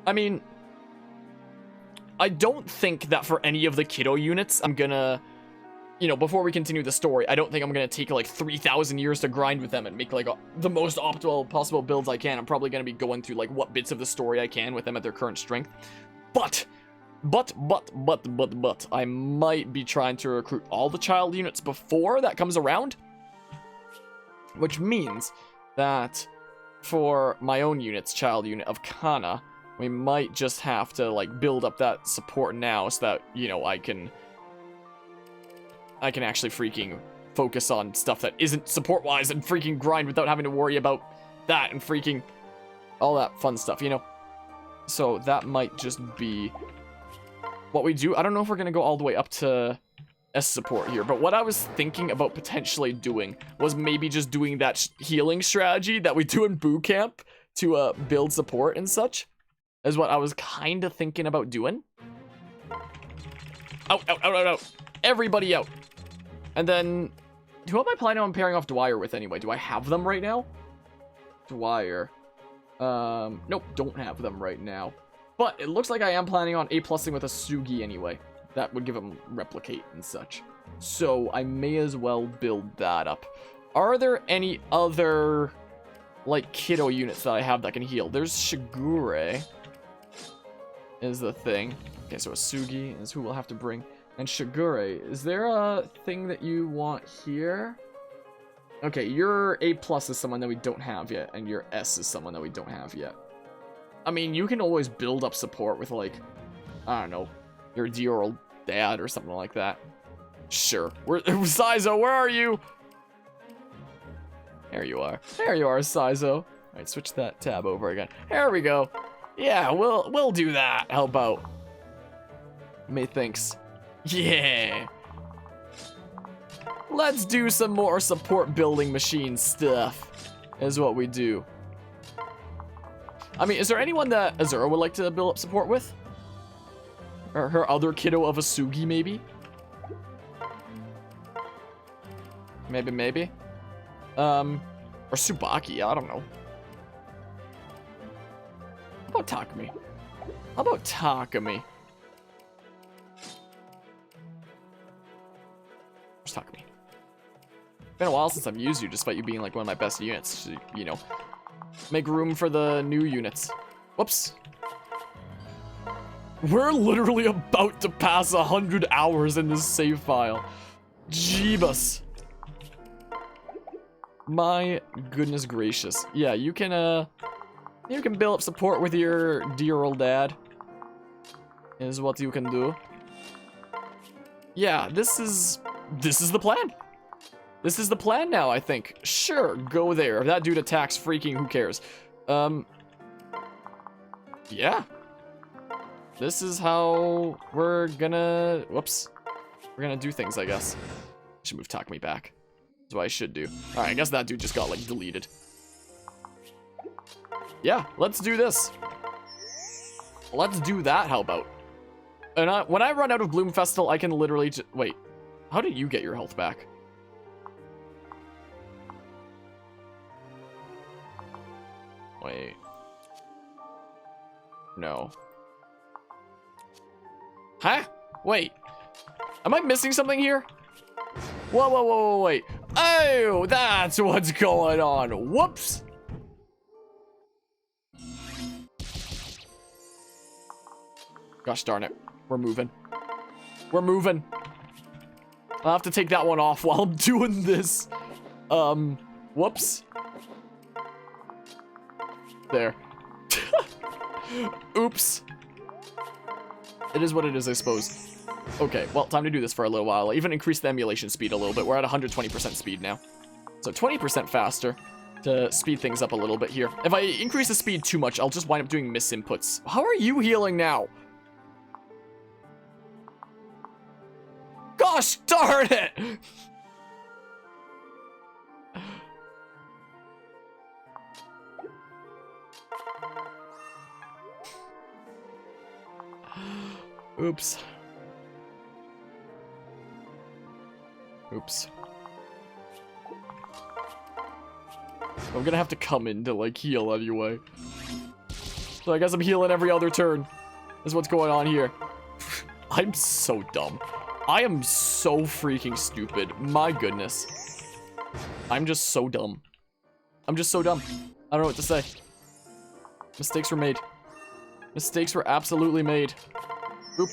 I mean, I don't think that for any of the kiddo units, I'm gonna, you know, before we continue the story, I don't think I'm gonna take like 3,000 years to grind with them and make like the most optimal possible builds I can. I'm probably gonna be going through like what bits of the story I can with them at their current strength. But, I might be trying to recruit all the child units before that comes around. Which means that for my own unit's child unit of Kana, we might just have to like build up that support now so that, you know, I can actually freaking focus on stuff that isn't support-wise and freaking grind without having to worry about that and freaking all that fun stuff, you know? So that might just be what we do. I don't know if we're going to go all the way up to S support here, but what I was thinking about potentially doing was maybe just doing that healing strategy that we do in boot camp to build support and such, is what I was kind of thinking about doing. Out. Everybody out. And then, who am I planning on pairing off Dwyer with anyway? Do I have them right now? Dwyer. Nope, don't have them right now. But it looks like I am planning on A+ing with a Sugi anyway. That would give him replicate and such. So I may as well build that up. Are there any other, like, kiddo units that I have that can heal? There's Shigure is the thing. Okay, so a Sugi is who we'll have to bring. And Shigure, is there a thing that you want here? Okay, your A+ is someone that we don't have yet, and your S is someone that we don't have yet. I mean, you can always build up support with, like, I don't know, your dear old dad or something like that. Sure. Saizo, where are you? There you are. There you are, Saizo. Alright, switch that tab over again. There we go. Yeah, we'll do that. How about? Methinks. Yeah. Let's do some more support building machine stuff. Is what we do. I mean, is there anyone that Azura would like to build up support with? Or her other kiddo of a Sugi, maybe? Maybe. Or Tsubaki, I don't know. How about Takumi? Where's Takumi? Been a while since I've used you, despite you being like one of my best units. So, you know, make room for the new units. Whoops. We're literally about to pass 100 hours in this save file. Jeebus. My goodness gracious. Yeah, you can build up support with your dear old dad. Is what you can do. Yeah, this is the plan. This is the plan now, I think. Sure, go there. If that dude attacks, freaking who cares? Yeah. This is how we're gonna... Whoops. We're gonna do things, I guess. I should move Takumi back. That's what I should do. Alright, I guess that dude just got, like, deleted. Yeah, let's do this. Let's do that, how about? And when I run out of Bloom Festival, I can literally just... Wait. How did you get your health back? Wait. No. Huh? Wait. Am I missing something here? Whoa, wait. Oh, that's what's going on. Whoops. Gosh darn it. We're moving. I'll have to take that one off while I'm doing this. Whoops. There. Oops. It is what it is, I suppose. Okay, well, time to do this for a little while. I even increased the emulation speed a little bit. We're at 120% speed now. So 20% faster to speed things up a little bit here. If I increase the speed too much, I'll just wind up doing misinputs. How are you healing now? Gosh darn it! Oops. I'm gonna have to come in to, like, heal anyway. So I guess I'm healing every other turn. Is what's going on here. I'm so dumb. I am so freaking stupid. My goodness. I'm just so dumb. I'm just so dumb. I don't know what to say. Mistakes were made. Mistakes were absolutely made. Oop.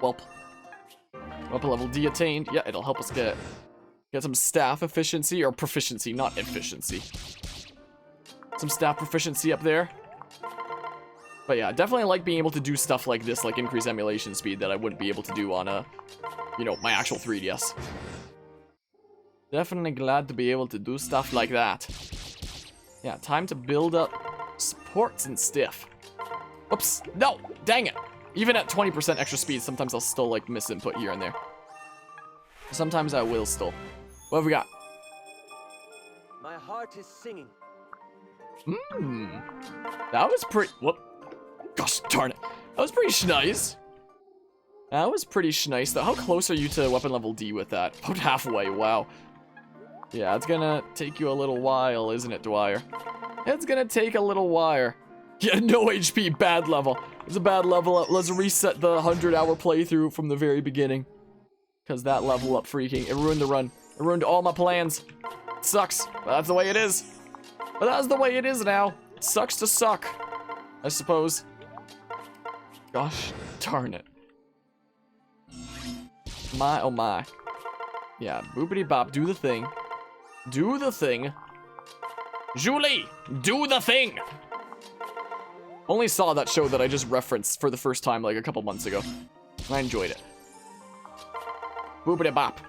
Welp. Weapon level D attained. Yeah, it'll help us get some staff efficiency, or proficiency, not efficiency. Some staff proficiency up there. But yeah, definitely like being able to do stuff like this, like increase emulation speed that I wouldn't be able to do on a, you know, my actual 3DS. Definitely glad to be able to do stuff like that. Yeah, time to build up supports and stuff. Oops, no, dang it. Even at 20% extra speed, sometimes I'll still like miss input here and there. Sometimes I will still. What have we got? My heart is singing. That was pretty. Whoop. Gosh darn it. That was pretty schnice. That was pretty schnice though. How close are you to weapon level D with that? About halfway. Wow. Yeah, it's gonna take you a little while, isn't it, Dwyer? It's gonna take a little while. Yeah, no HP, bad level. It's a bad level up. Let's reset the 100-hour playthrough from the very beginning. Because that level up freaking, it ruined the run. It ruined all my plans. It sucks, but that's the way it is. But that's the way it is now. It sucks to suck, I suppose. Gosh darn it. My, oh my. Yeah, boopity bop, do the thing. Do the thing. Julie, do the thing! Only saw that show that I just referenced for the first time like a couple months ago. I enjoyed it. Boopity bop.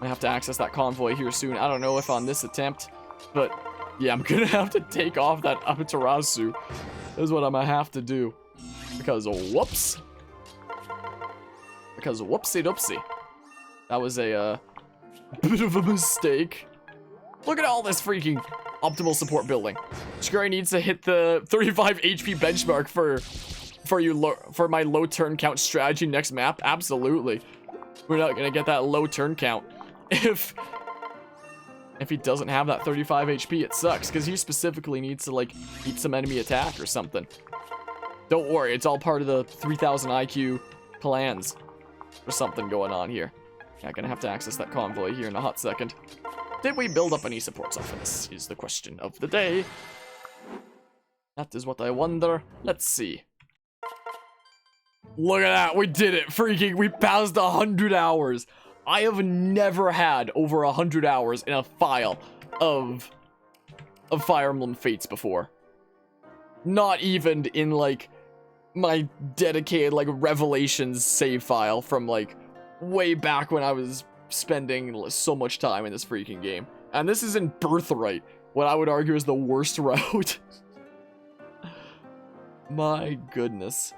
I have to access that convoy here soon. I don't know if on this attempt, but yeah, I'm gonna have to take off that Amaterasu. Is what I'm gonna have to do. Because whoops. Because whoopsie doopsie. That was a bit of a mistake. Look at all this freaking optimal support building. Shigure needs to hit the 35 HP benchmark for my low turn count strategy next map. Absolutely. We're not gonna get that low turn count if he doesn't have that 35 HP. It sucks because he specifically needs to like beat some enemy attack or something. Don't worry, it's all part of the 3000 IQ plans or something going on here. Yeah, gonna have to access that convoy here in a hot second. Did we build up any supports off of this is the question of the day. That is what I wonder. Let's see. Look at that, we did it. Freaking, we passed 100 hours. I have never had over 100 hours in a file of Fire Emblem Fates before. Not even in, like, my dedicated, like, Revelations save file from, like, way back when I was spending so much time in this freaking game. And this is in Birthright, what I would argue is the worst route. My goodness.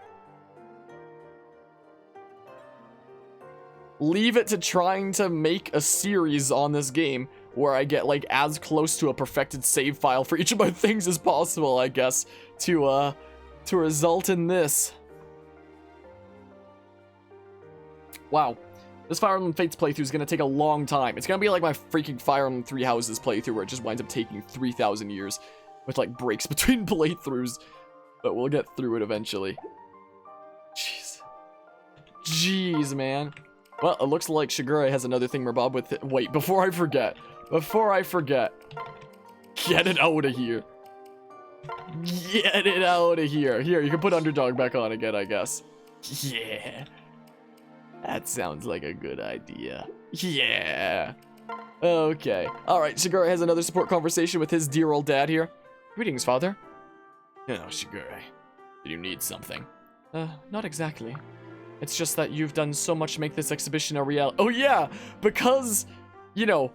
Leave it to trying to make a series on this game where I get like as close to a perfected save file for each of my things as possible, I guess, to result in this. Wow. This Fire Emblem Fates playthrough is going to take a long time. It's going to be like my freaking Fire Emblem Three Houses playthrough where it just winds up taking 3,000 years with like breaks between playthroughs. But we'll get through it eventually. Jeez. Jeez, man. Well, it looks like Shigure has another thing Bob with it. Wait, before I forget. Get it out of here. Get it out of here. Here, you can put Underdog back on again, I guess. Yeah. That sounds like a good idea. Yeah. Okay. Alright, Shigure has another support conversation with his dear old dad here. Greetings, father. Oh, Shigure. Do you need something? Not exactly. It's just that you've done so much to make this exhibition a reality. Oh yeah, because, you know,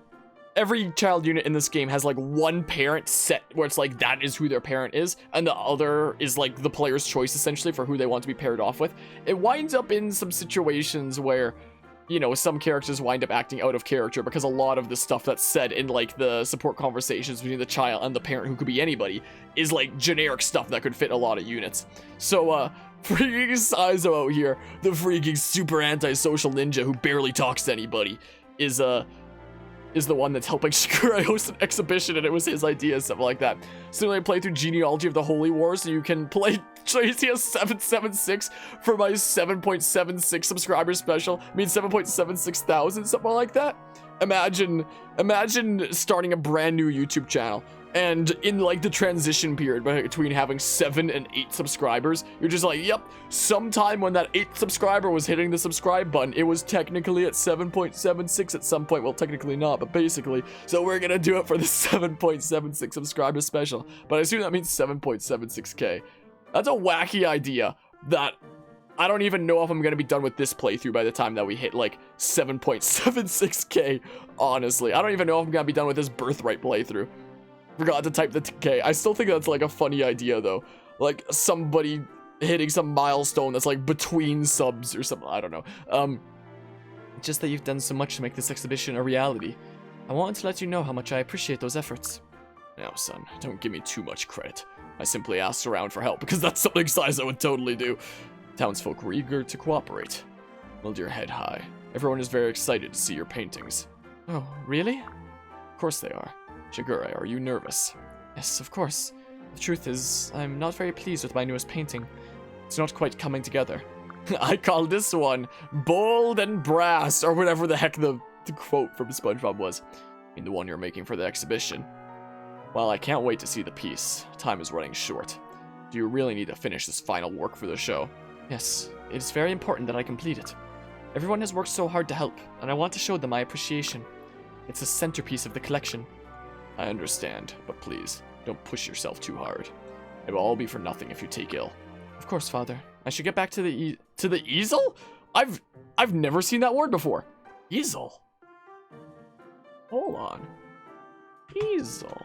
every child unit in this game has like one parent set where it's like that is who their parent is, and the other is like the player's choice essentially for who they want to be paired off with. It winds up in some situations where, you know, some characters wind up acting out of character because a lot of the stuff that's said in like the support conversations between the child and the parent, who could be anybody, is like generic stuff that could fit a lot of units. So, freaking Saizo out here, the freaking super antisocial ninja who barely talks to anybody, is is the one that's helping Sakurai host an exhibition, and it was his idea, something like that. Similarly, play through Genealogy of the Holy War, so you can play Tracy 776 for my 7.76 subscriber special. I mean 7.76 thousand, something like that. Imagine starting a brand new YouTube channel, and in like the transition period between having 7 and 8 subscribers, you're just like, yep, sometime when that 8th subscriber was hitting the subscribe button, it was technically at 7.76 at some point. Well, technically not, but basically. So we're gonna do it for the 7.76 subscriber special. But I assume that means 7.76k. That's a wacky idea that I don't even know if I'm gonna be done with this playthrough by the time that we hit like 7.76k, honestly. I don't even know if I'm gonna be done with this Birthright playthrough. Forgot to type the K. I still think that's like a funny idea though. Like somebody hitting some milestone that's like between subs or something. I don't know. Just that you've done so much to make this exhibition a reality. I wanted to let you know how much I appreciate those efforts. Now, son, don't give me too much credit. I simply asked around for help because that's something Saizo would totally do. Townsfolk were eager to cooperate. Hold your head high. Everyone is very excited to see your paintings. Oh, really? Of course they are. Shigure, are you nervous? Yes, of course. The truth is, I'm not very pleased with my newest painting. It's not quite coming together. I call this one bold and brass, or whatever the heck the quote from SpongeBob was. I mean, the one you're making for the exhibition. Well, I can't wait to see the piece. Time is running short. Do you really need to finish this final work for the show? Yes, it is very important that I complete it. Everyone has worked so hard to help, and I want to show them my appreciation. It's the centerpiece of the collection. I understand, but please, don't push yourself too hard. It will all be for nothing if you take ill. Of course, Father. I should get back to the easel? I've never seen that word before. Easel? Hold on. Easel.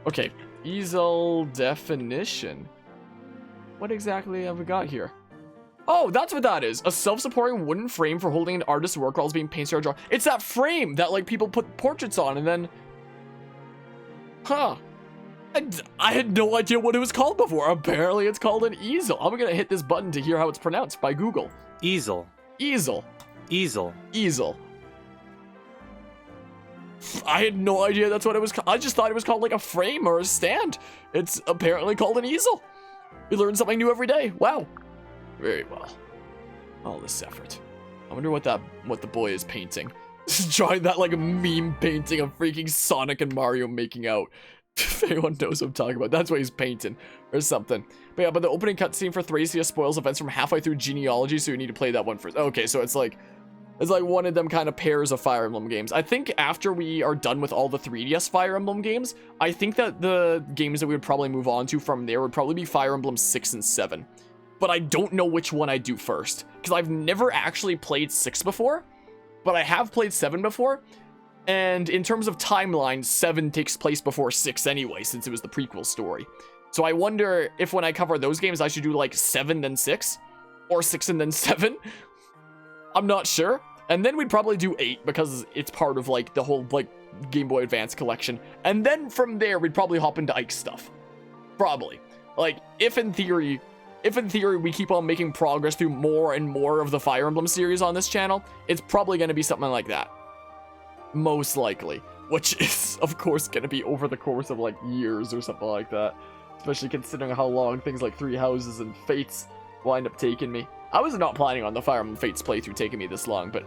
Okay, easel definition. What exactly have we got here? Oh, that's what that is. A self-supporting wooden frame for holding an artist's work while it's being painted or drawn. It's that frame that, like, people put portraits on and then... Huh. I had no idea what it was called before. Apparently, it's called an easel. I'm gonna hit this button to hear how it's pronounced by Google. Easel. Easel. Easel. Easel. I had no idea that's what it was called. I just thought it was called, like, a frame or a stand. It's apparently called an easel. We learn something new every day. Wow. Very well. All this effort. I wonder what the boy is painting. Just drawing that like a meme painting of freaking Sonic and Mario making out. If anyone knows what I'm talking about, that's what he's painting or something. But yeah, but the opening cutscene for Thracia spoils events from halfway through Genealogy, so you need to play that one first. Okay, so it's like one of them kind of pairs of Fire Emblem games. I think after we are done with all the 3DS Fire Emblem games, I think that the games that we would probably move on to from there would probably be Fire Emblem 6 and 7. But I don't know which one I do first, because I've never actually played 6 before, but I have played 7 before, and in terms of timeline, 7 takes place before 6 anyway, since it was the prequel story. So I wonder if when I cover those games, I should do like 7 then 6, or 6 and then 7. I'm not sure. And then we'd probably do 8, because it's part of like the whole like Game Boy Advance collection. And then from there, we'd probably hop into Ike stuff. Probably. Like, if in theory we keep on making progress through more and more of the Fire Emblem series on this channel, it's probably going to be something like that. Most likely. Which is, of course, going to be over the course of, like, years or something like that. Especially considering how long things like Three Houses and Fates wind up taking me. I was not planning on the Fire Emblem Fates playthrough taking me this long, but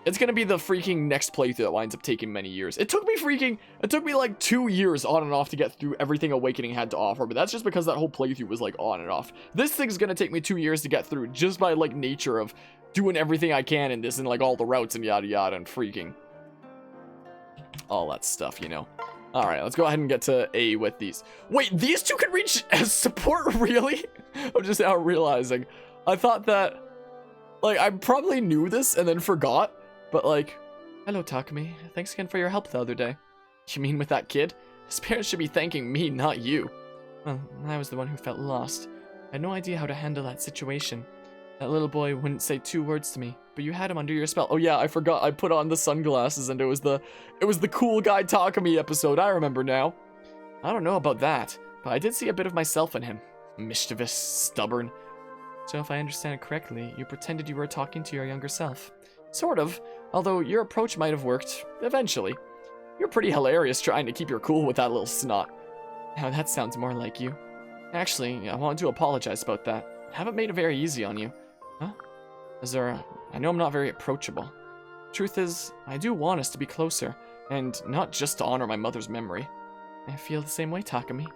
it's going to be the freaking next playthrough that winds up taking many years. It took me like 2 years on and off to get through everything Awakening had to offer, but that's just because that whole playthrough was like on and off. This thing's going to take me 2 years to get through just by like nature of doing everything I can in this and like all the routes and yada yada and freaking all that stuff, you know. Alright, let's go ahead and get to A with these. Wait, these two can reach as support, really? I'm just now realizing. I thought that, like, I probably knew this and then forgot. But like, hello Takumi, thanks again for your help the other day. You mean with that kid? His parents should be thanking me, not you. Well, I was the one who felt lost. I had no idea how to handle that situation. That little boy wouldn't say 2 words to me, but you had him under your spell. Oh yeah, I forgot, I put on the sunglasses and it was the cool guy Takumi episode, I remember now. I don't know about that, but I did see a bit of myself in him. Mischievous, stubborn. So if I understand it correctly, you pretended you were talking to your younger self. Sort of, although your approach might have worked, eventually. You're pretty hilarious trying to keep your cool with that little snot. Now that sounds more like you. Actually, I wanted to apologize about that. I haven't made it very easy on you. Huh? I know I'm not very approachable. Truth is, I do want us to be closer, and not just to honor my mother's memory. I feel the same way, Takumi.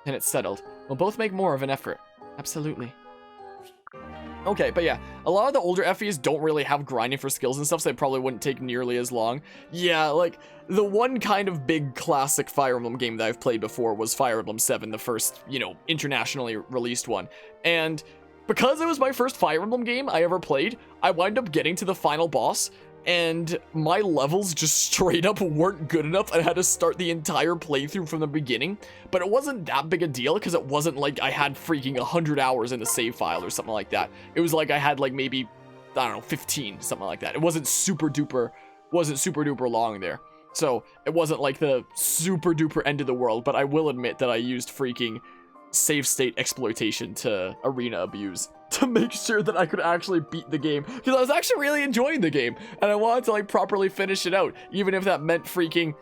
And it's settled. We'll both make more of an effort. Absolutely. Okay, but yeah, a lot of the older FEs don't really have grinding for skills and stuff, so they probably wouldn't take nearly as long. Yeah, like, the one kind of big classic Fire Emblem game that I've played before was Fire Emblem 7, the first, you know, internationally released one. And because it was my first Fire Emblem game I ever played, I wound up getting to the final boss, and my levels just straight up weren't good enough. I had to start the entire playthrough from the beginning, but it wasn't that big a deal because it wasn't like I had freaking 100 hours in the save file or something like that. It was like I had like maybe, I don't know, 15, something like that. It wasn't super duper long there. So it wasn't like the super duper end of the world, but I will admit that I used freaking save state exploitation to arena abuse to make sure that I could actually beat the game, because I was actually really enjoying the game and I wanted to like properly finish it out, even if that meant freaking,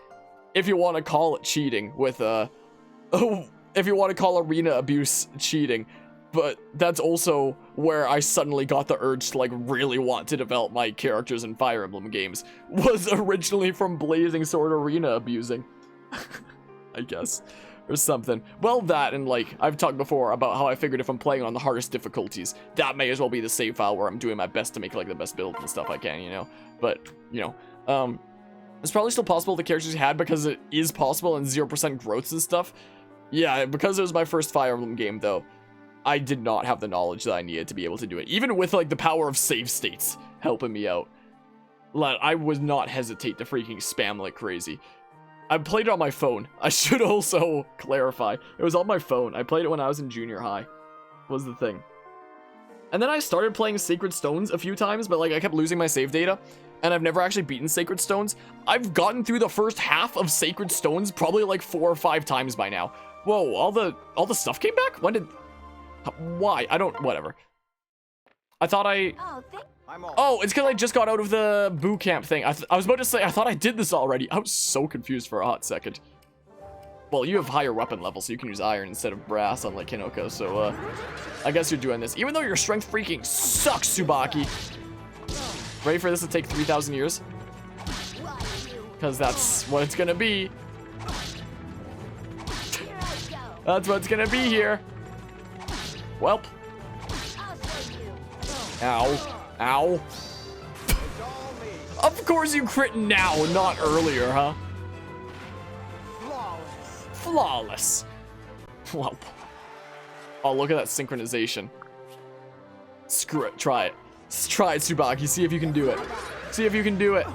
if you want to call it cheating with if you want to call arena abuse cheating. But that's also where I suddenly got the urge to like really want to develop my characters in Fire Emblem games, was originally from Blazing Sword arena abusing. I guess, or something. Well, that, and like I've talked before about how I figured if I'm playing on the hardest difficulties, that may as well be the save file where I'm doing my best to make like the best build and stuff I can, you know. But you know, it's probably still possible the characters you had, because it is possible, and 0% growths and stuff. Yeah, because it was my first Fire Emblem game though, I did not have the knowledge that I needed to be able to do it, even with like the power of save states helping me out. I would not hesitate to freaking spam like crazy. I played it on my phone. I should also clarify. It was on my phone. I played it when I was in junior high, was the thing. And then I started playing Sacred Stones a few times, but like I kept losing my save data, and I've never actually beaten Sacred Stones. I've gotten through the first half of Sacred Stones probably like 4 or 5 times by now. Whoa, all the stuff came back? When did... Why? I don't... Whatever. I thought I... Oh, it's because I just got out of the boot camp thing. I was about to say, I thought I did this already. I was so confused for a hot second. Well, you have higher weapon levels, so you can use iron instead of brass, unlike Hinoko, so, I guess you're doing this. Even though your strength freaking sucks, Tsubaki. Ready for this to take 3,000 years? Because that's what it's gonna be. That's what it's gonna be here. Welp. Ow. Ow. Of course you crit now, not earlier, huh? Flawless. Welp. Oh, look at that synchronization. Screw it. Try it. Try it, Tsubaki. See if you can do it. See if you can do it.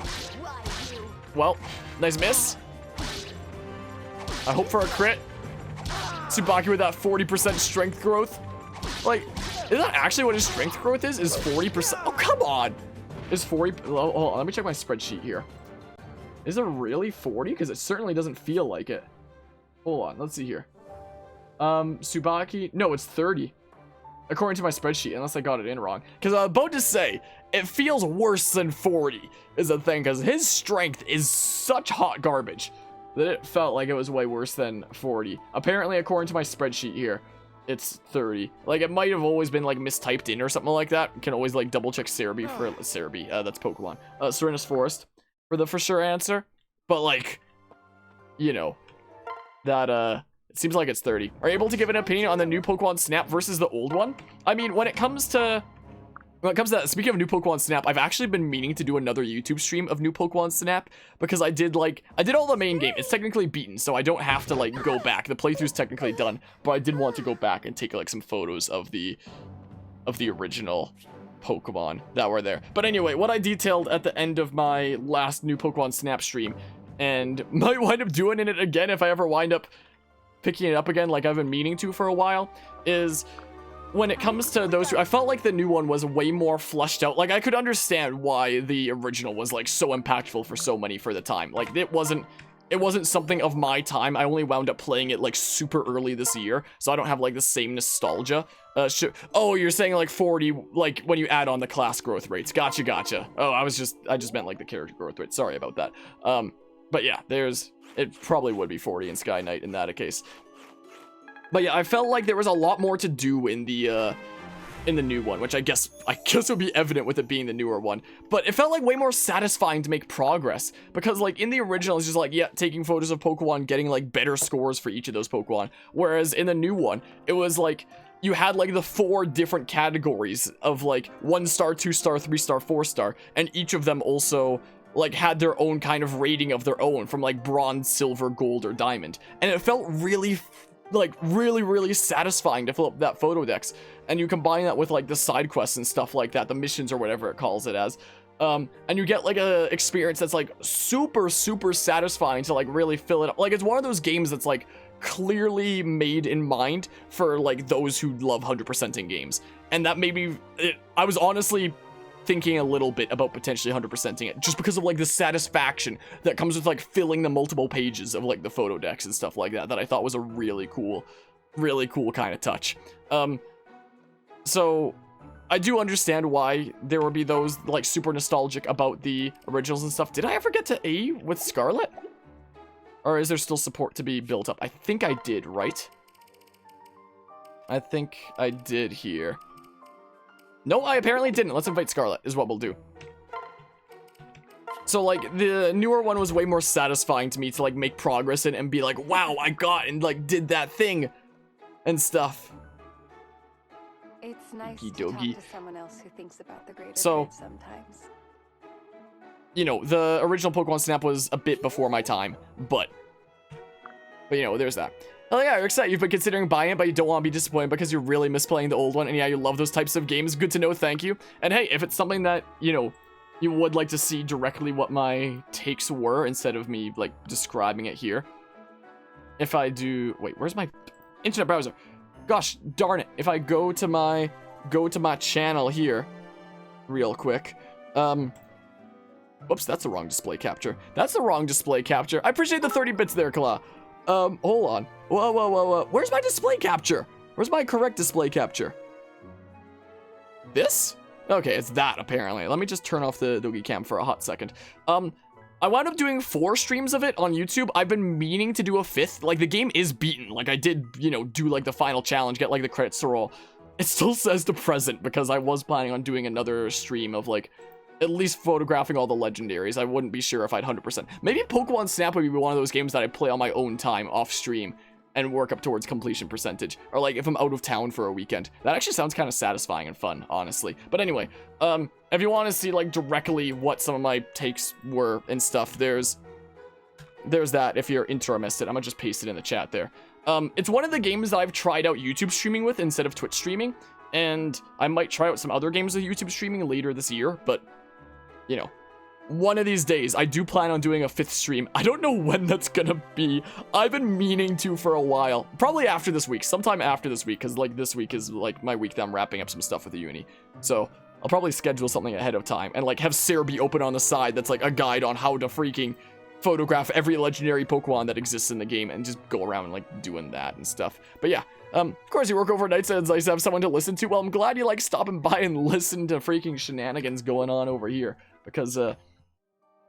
Well, nice miss. I hope for a crit. Tsubaki with that 40% strength growth. Like, is that actually what his strength growth is? Is 40%? Oh, come on. Is 40... Oh, hold on, let me check my spreadsheet here. Is it really 40? Because it certainly doesn't feel like it. Hold on, let's see here. Tsubaki... No, it's 30. According to my spreadsheet, unless I got it in wrong. Because I was about to say, it feels worse than 40 is the thing. Because his strength is such hot garbage that it felt like it was way worse than 40. Apparently, according to my spreadsheet here, it's 30. Like, it might have always been, like, mistyped in or something like that. You can always, like, double-check Cerebi for... Cerebi, that's Pokemon. Serenus Forest for the for sure answer. But, like, you know, that, it seems like it's 30. Are you able to give an opinion on the new Pokemon Snap versus the old one? I mean, when it comes to that, speaking of new Pokemon Snap, I've actually been meaning to do another YouTube stream of new Pokemon Snap, because I did all the main game. It's technically beaten, so I don't have to, like, go back. The playthrough's technically done, but I did want to go back and take, like, some photos of the original Pokemon that were there. But anyway, what I detailed at the end of my last new Pokemon Snap stream, and might wind up doing it again if I ever wind up picking it up again like I've been meaning to for a while, is... when it comes to those two, I felt like the new one was way more flushed out. Like, I could understand why the original was, like, so impactful for so many for the time. Like, it wasn't it wasn't something of my time. I only wound up playing it like super early this year, so I don't have like the same nostalgia. Oh, you're saying like 40, like when you add on the class growth rates. Gotcha. Oh, I just meant like the character growth rate. Sorry about that. But yeah, it probably would be 40 in Sky Knight in that case. But yeah, I felt like there was a lot more to do in the new one, which I guess would be evident with it being the newer one. But it felt like way more satisfying to make progress, because like in the original it's just like, yeah, taking photos of Pokemon, getting like better scores for each of those Pokemon, whereas in the new one it was like you had like the 4 different categories of like 1-star, 2-star, 3-star, 4-star, and each of them also like had their own kind of rating of their own, from like bronze, silver, gold, or diamond. And it felt really satisfying to fill up that photo dex. And you combine that with like the side quests and stuff like that, the missions or whatever it calls it as, and you get like a experience that's like super satisfying to like really fill it up. Like, it's one of those games that's like clearly made in mind for like those who love 100%ing games. And that made me, I was honestly thinking a little bit about potentially 100%ing it, just because of like the satisfaction that comes with like filling the multiple pages of like the photo decks and stuff like that I thought was a really cool kind of touch. So I do understand why there would be those like super nostalgic about the originals and stuff. Did I ever get to A with Scarlet? Or is there still support to be built up? I think I did, right? I think I did here. No, I apparently didn't. Let's invite Scarlet, is what we'll do. So, like, the newer one was way more satisfying to me to, like, make progress in and be like, wow, I got and, like, did that thing and stuff. It's nice to talk to someone else who thinks about the greater good sometimes. You know, the original Pokemon Snap was a bit before my time, but you know, there's that. Oh yeah, you're excited. You've been considering buying it, but you don't want to be disappointed because you really miss playing the old one. And yeah, you love those types of games. Good to know, thank you. And hey, if it's something that, you know, you would like to see directly what my takes were instead of me, like, describing it here. If I do... Wait, where's my internet browser? Gosh, darn it. If I go to my channel here real quick. Whoops, that's the wrong display capture. That's the wrong display capture. I appreciate the 30 bits there, Kala. Hold on. Whoa. Where's my display capture? Where's my correct display capture? This? Okay, it's that, apparently. Let me just turn off the Doogie Cam for a hot second. I wound up doing 4 streams of it on YouTube. I've been meaning to do a 5th. Like, the game is beaten. Like, I did, you know, do, like, the final challenge, get, like, the credits to roll. It still says to present, because I was planning on doing another stream of, like, at least photographing all the legendaries. I wouldn't be sure if I'd 100%. Maybe Pokemon Snap would be one of those games that I play on my own time, off stream, and work up towards completion percentage. Or, like, if I'm out of town for a weekend. That actually sounds kind of satisfying and fun, honestly. But anyway, if you want to see, like, directly what some of my takes were and stuff, there's that if you're interested. I'm gonna just paste it in the chat there. It's one of the games that I've tried out YouTube streaming with instead of Twitch streaming. And I might try out some other games with YouTube streaming later this year, but, you know, one of these days, I do plan on doing a 5th stream. I don't know when that's gonna be. I've been meaning to for a while. Probably after this week. Sometime after this week. Because, like, this week is, like, my week that I'm wrapping up some stuff with the uni. So, I'll probably schedule something ahead of time. And, like, have Sarah be open on the side that's, like, a guide on how to freaking photograph every legendary Pokemon that exists in the game. And just go around, like, doing that and stuff. But, yeah. Of course, you work overnight, so it's nice to have someone to listen to. Well, I'm glad you, like, stopping by and listen to freaking shenanigans going on over here. Because,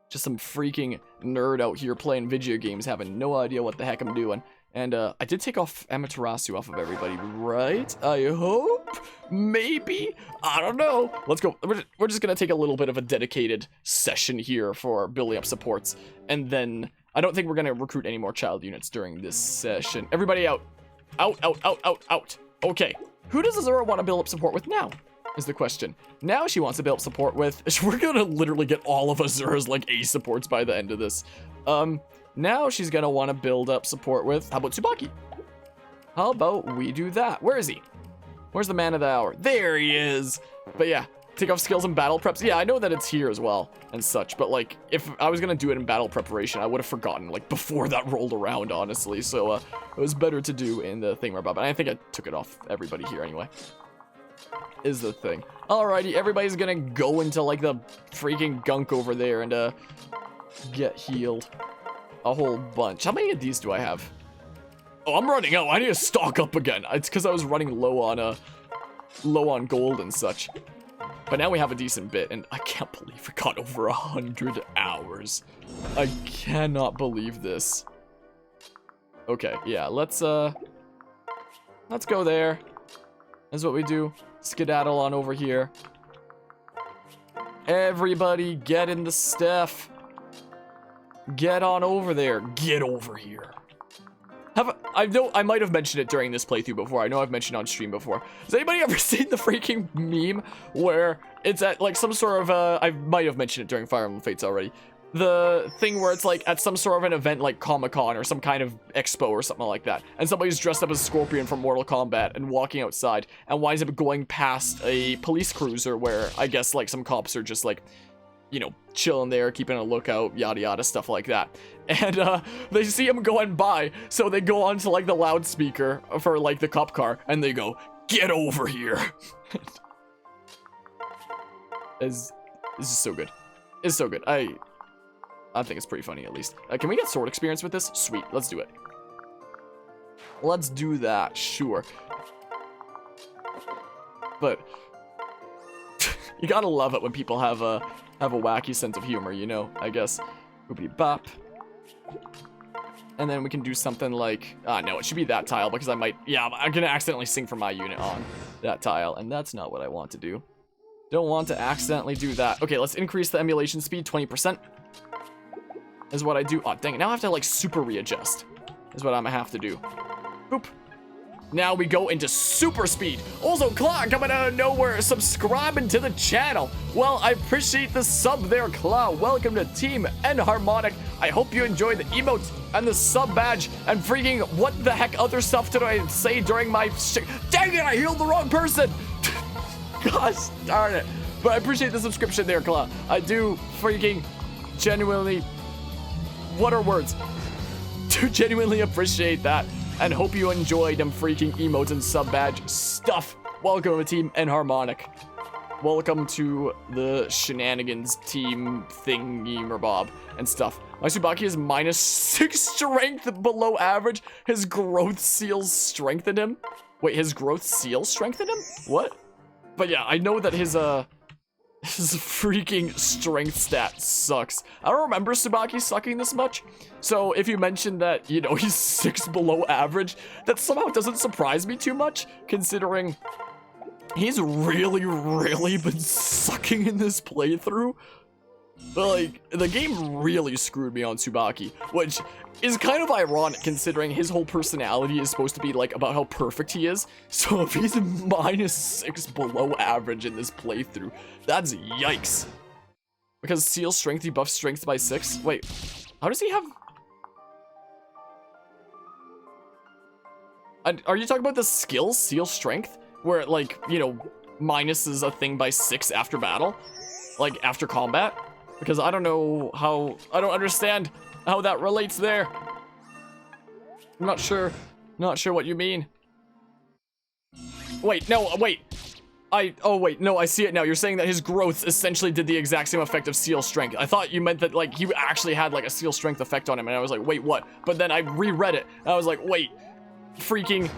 just some freaking nerd out here playing video games, having no idea what the heck I'm doing. And, I did take off Amaterasu off of everybody, right? I hope? Maybe? I don't know. Let's go. We're just gonna take a little bit of a dedicated session here for building up supports. And then, I don't think we're gonna recruit any more child units during this session. Everybody out. Out. Okay. Who does Azura want to build up support with now? Is the question. Now she wants to build up support with... We're gonna literally get all of Azura's, like, A supports by the end of this. Now she's gonna want to build up support with... How about Tsubaki? How about we do that? Where is he? Where's the man of the hour? There he is! But yeah, take off skills and battle preps. Yeah, I know that it's here as well and such, but, like, if I was gonna do it in battle preparation, I would have forgotten, like, before that rolled around, honestly. So, it was better to do in the thingamabob. And I think I took it off everybody here anyway. Is the thing. Alrighty, everybody's gonna go into, like, the freaking gunk over there and, get healed. a whole bunch. How many of these do I have? Oh, I'm running out. I need to stock up again. It's because I was running low on gold and such. But now we have a decent bit, and I can't believe we got over 100 hours. I cannot believe this. Okay, yeah, let's go there. That's what we do. Skedaddle on over here. Everybody get in the stuff. Get on over there. Get over here. I know I might have mentioned it during this playthrough before. I know I've mentioned it on stream before. Has anybody ever seen the freaking meme where it's at like some sort of I might have mentioned it during Fire Emblem Fates already. The thing where it's like at some sort of an event like Comic-Con or some kind of expo or something like that, and somebody's dressed up as Scorpion from Mortal Kombat and walking outside and winds up going past a police cruiser where I guess like some cops are just like, you know, chilling there, keeping a lookout, yada yada, stuff like that. And they see him going by, so they go onto like the loudspeaker for like the cop car, and they go, "Get over here!" This is so good. It's so good. I think it's pretty funny at least. Can we get sword experience with this? Sweet, let's do it. Let's do that, sure. But you gotta love it when people have a wacky sense of humor, you know, I guess. Boopity bop. And then we can do something like, no, it should be that tile because I'm gonna accidentally sing for my unit on that tile, and that's not what I want to do. Don't want to accidentally do that. Okay, let's increase the emulation speed 20%. Is what I do. Oh, dang it. Now I have to, like, super readjust. Is what I'm gonna have to do. Boop. Now we go into super speed. Also, Claw coming out of nowhere, subscribing to the channel. Well, I appreciate the sub there, Claw. Welcome to Team Enharmonic. I hope you enjoyed the emotes and the sub badge and freaking what the heck other stuff did I say during my Dang it, I healed the wrong person. Gosh darn it. But I appreciate the subscription there, Claw. I do freaking genuinely, what are words? Do genuinely appreciate that. And hope you enjoyed them freaking emotes and sub badge stuff. Welcome to Team Enharmonic. Welcome to the shenanigans team thingy-merbob and stuff. My Tsubaki is -6 strength below average. His growth seals strengthened him. Wait, his growth seals strengthened him? What? But yeah, I know that his freaking strength stat sucks. I don't remember Tsubaki sucking this much. So if you mentioned that, you know, he's 6 below average, that somehow doesn't surprise me too much, considering he's really been sucking in this playthrough. But like, the game really screwed me on Tsubaki, which is kind of ironic considering his whole personality is supposed to be like about how perfect he is. So if he's -6 below average in this playthrough, that's yikes. Because seal strength debuffs strength by 6? Wait, how does he have... Are you talking about the skill seal strength? Where it like, you know, minuses a thing by 6 after battle? Like after combat? Because I don't know how, I don't understand how that relates there. I'm not sure what you mean. Wait, no, wait. Oh wait, no, I see it now. You're saying that his growth essentially did the exact same effect of seal strength. I thought you meant that like he actually had like a seal strength effect on him, and I was like, wait, what? But then I reread it, and I was like, wait, freaking...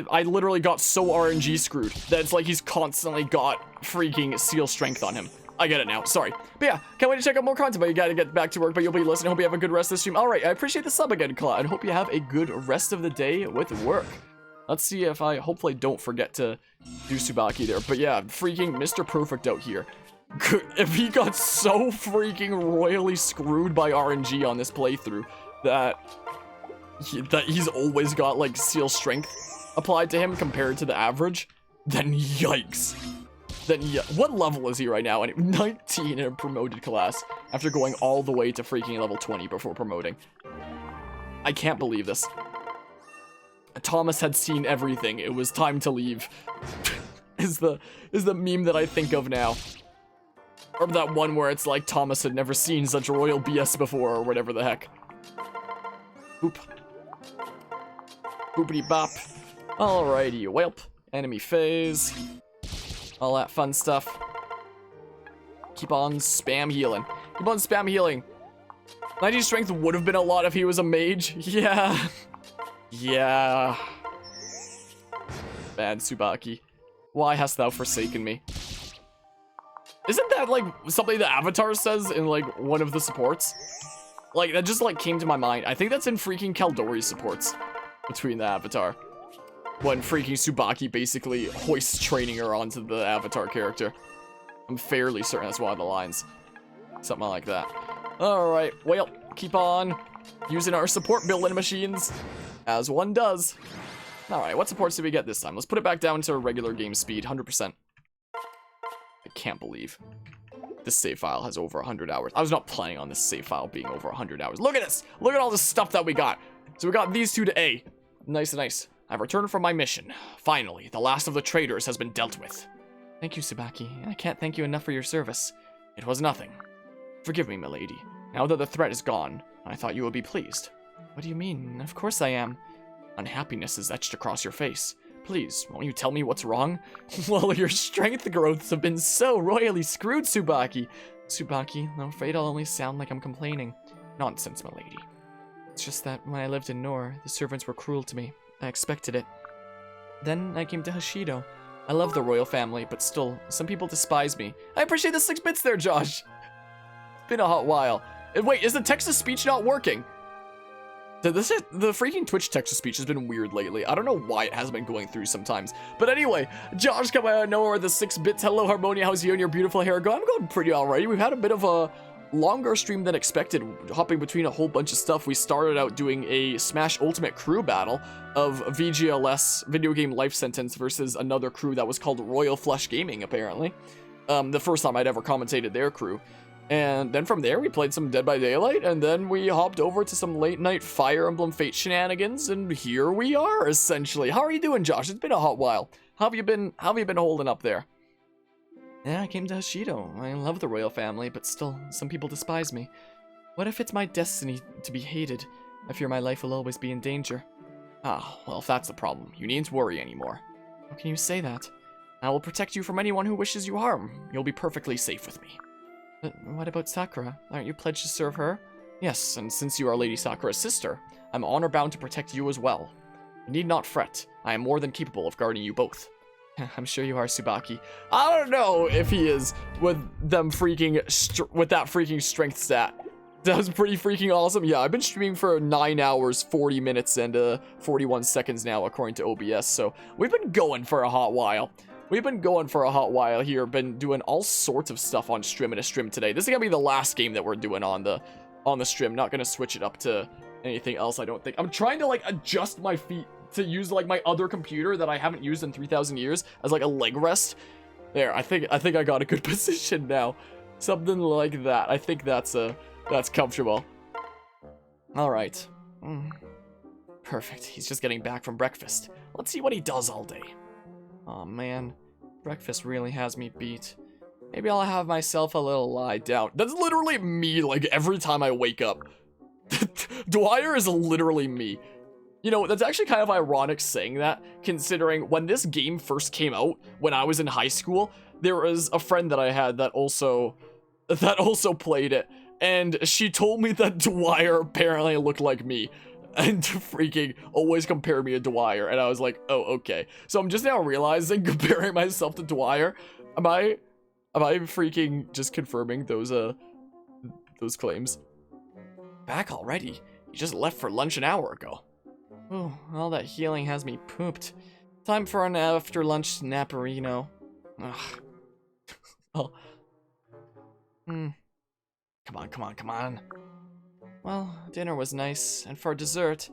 I literally got so RNG screwed that it's like he's constantly got freaking seal strength on him. I get it now, sorry. But yeah, can't wait to check out more content, but you gotta get back to work, but you'll be listening. Hope you have a good rest of the stream. Alright, I appreciate the sub again, Claw, and hope you have a good rest of the day with work. Let's see if I hopefully don't forget to do Tsubaki there. But yeah, freaking Mr. Perfect out here. If he got so freaking royally screwed by RNG on this playthrough that he's always got like seal strength applied to him compared to the average, then yikes. Then yeah, what level is he right now? And 19 in a promoted class after going all the way to freaking level 20 before promoting. I can't believe this. Thomas had seen everything. It was time to leave. is the meme that I think of now. Or that one where it's like Thomas had never seen such royal BS before or whatever the heck. Boop. Boopity bop. Alrighty, whelp. Enemy phase. All that fun stuff. Keep on spam healing. Keep on spam healing. 90 strength would have been a lot if he was a mage. Yeah. Yeah. Bad Tsubaki. Why hast thou forsaken me? Isn't that like something the Avatar says in like one of the supports? Like that just like came to my mind. I think that's in freaking Kaldori supports between the Avatar. When freaking Tsubaki basically hoists training her onto the Avatar character. I'm fairly certain that's one of the lines. Something like that. Alright, well, keep on using our support building machines, as one does. Alright, what supports did we get this time? Let's put it back down to regular game speed, 100%. I can't believe this save file has over 100 hours. I was not planning on this save file being over 100 hours. Look at this! Look at all this stuff that we got! So we got these two to A. Nice, nice. I've returned from my mission. Finally, the last of the traitors has been dealt with. Thank you, Tsubaki. I can't thank you enough for your service. It was nothing. Forgive me, milady. Now that the threat is gone, I thought you would be pleased. What do you mean? Of course I am. Unhappiness is etched across your face. Please, won't you tell me what's wrong? Well, your strength growths have been so royally screwed, Tsubaki. Tsubaki, I'm afraid I'll only sound like I'm complaining. Nonsense, milady. It's just that when I lived in Nor, the servants were cruel to me. I expected it. Then I came to Hashido. I love the royal family, but still, some people despise me. I appreciate the 6 bits there, Josh. It's been a hot while. And wait, is the text-to-speech not working? The freaking Twitch text-to-speech has been weird lately. I don't know why it hasn't been going through sometimes. But anyway, Josh coming out of nowhere with the 6 bits. Hello, Harmonia. How's you and your beautiful hair going? I'm going pretty alright. We've had a bit of a longer stream than expected, hopping between a whole bunch of stuff. We started out doing a Smash Ultimate crew battle of VGLS, Video Game Life Sentence, versus another crew that was called Royal Flush Gaming, apparently. The first time I'd ever commentated their crew. And then from there, we played some Dead by Daylight, and then we hopped over to some late-night Fire Emblem Fate shenanigans, and here we are, essentially. How are you doing, Josh? It's been a hot while. How have you been holding up there? Yeah, I came to Hashido. I love the royal family, but still, some people despise me. What if it's my destiny to be hated? I fear my life will always be in danger. Ah, well, if that's the problem, you needn't worry anymore. How can you say that? I will protect you from anyone who wishes you harm. You'll be perfectly safe with me. But what about Sakura? Aren't you pledged to serve her? Yes, and since you are Lady Sakura's sister, I'm honor-bound to protect you as well. You need not fret. I am more than capable of guarding you both. I'm sure you are, Tsubaki. I don't know if he is with them freaking with that freaking strength stat. That was pretty freaking awesome. Yeah, I've been streaming for 9 hours, 40 minutes, and 41 seconds now, according to OBS. So we've been going for a hot while. We've been going for a hot while here. Been doing all sorts of stuff on stream in a stream today. This is gonna be the last game that we're doing on the stream. Not gonna switch it up to anything else, I don't think. I'm trying to like adjust my feet to use like my other computer that I haven't used in 3,000 years as like a leg rest. There, I think I got a good position now. Something like that. I think that's comfortable. All right. Perfect. He's just getting back from breakfast. Let's see what he does all day. Oh man, breakfast really has me beat. Maybe I'll have myself a little lie down. That's literally me, like every time I wake up. Dwyer is literally me. You know, that's actually kind of ironic saying that, considering when this game first came out, when I was in high school, there was a friend that I had that also played it, and she told me that Dwyer apparently looked like me, and freaking always compared me to Dwyer, and I was like, oh, okay. So I'm just now realizing, comparing myself to Dwyer, am I freaking just confirming those claims? Back already? You just left for lunch an hour ago. Oh, all that healing has me pooped. Time for an after-lunch snapperino. Ugh. Oh. Come on. Well, dinner was nice, and for dessert,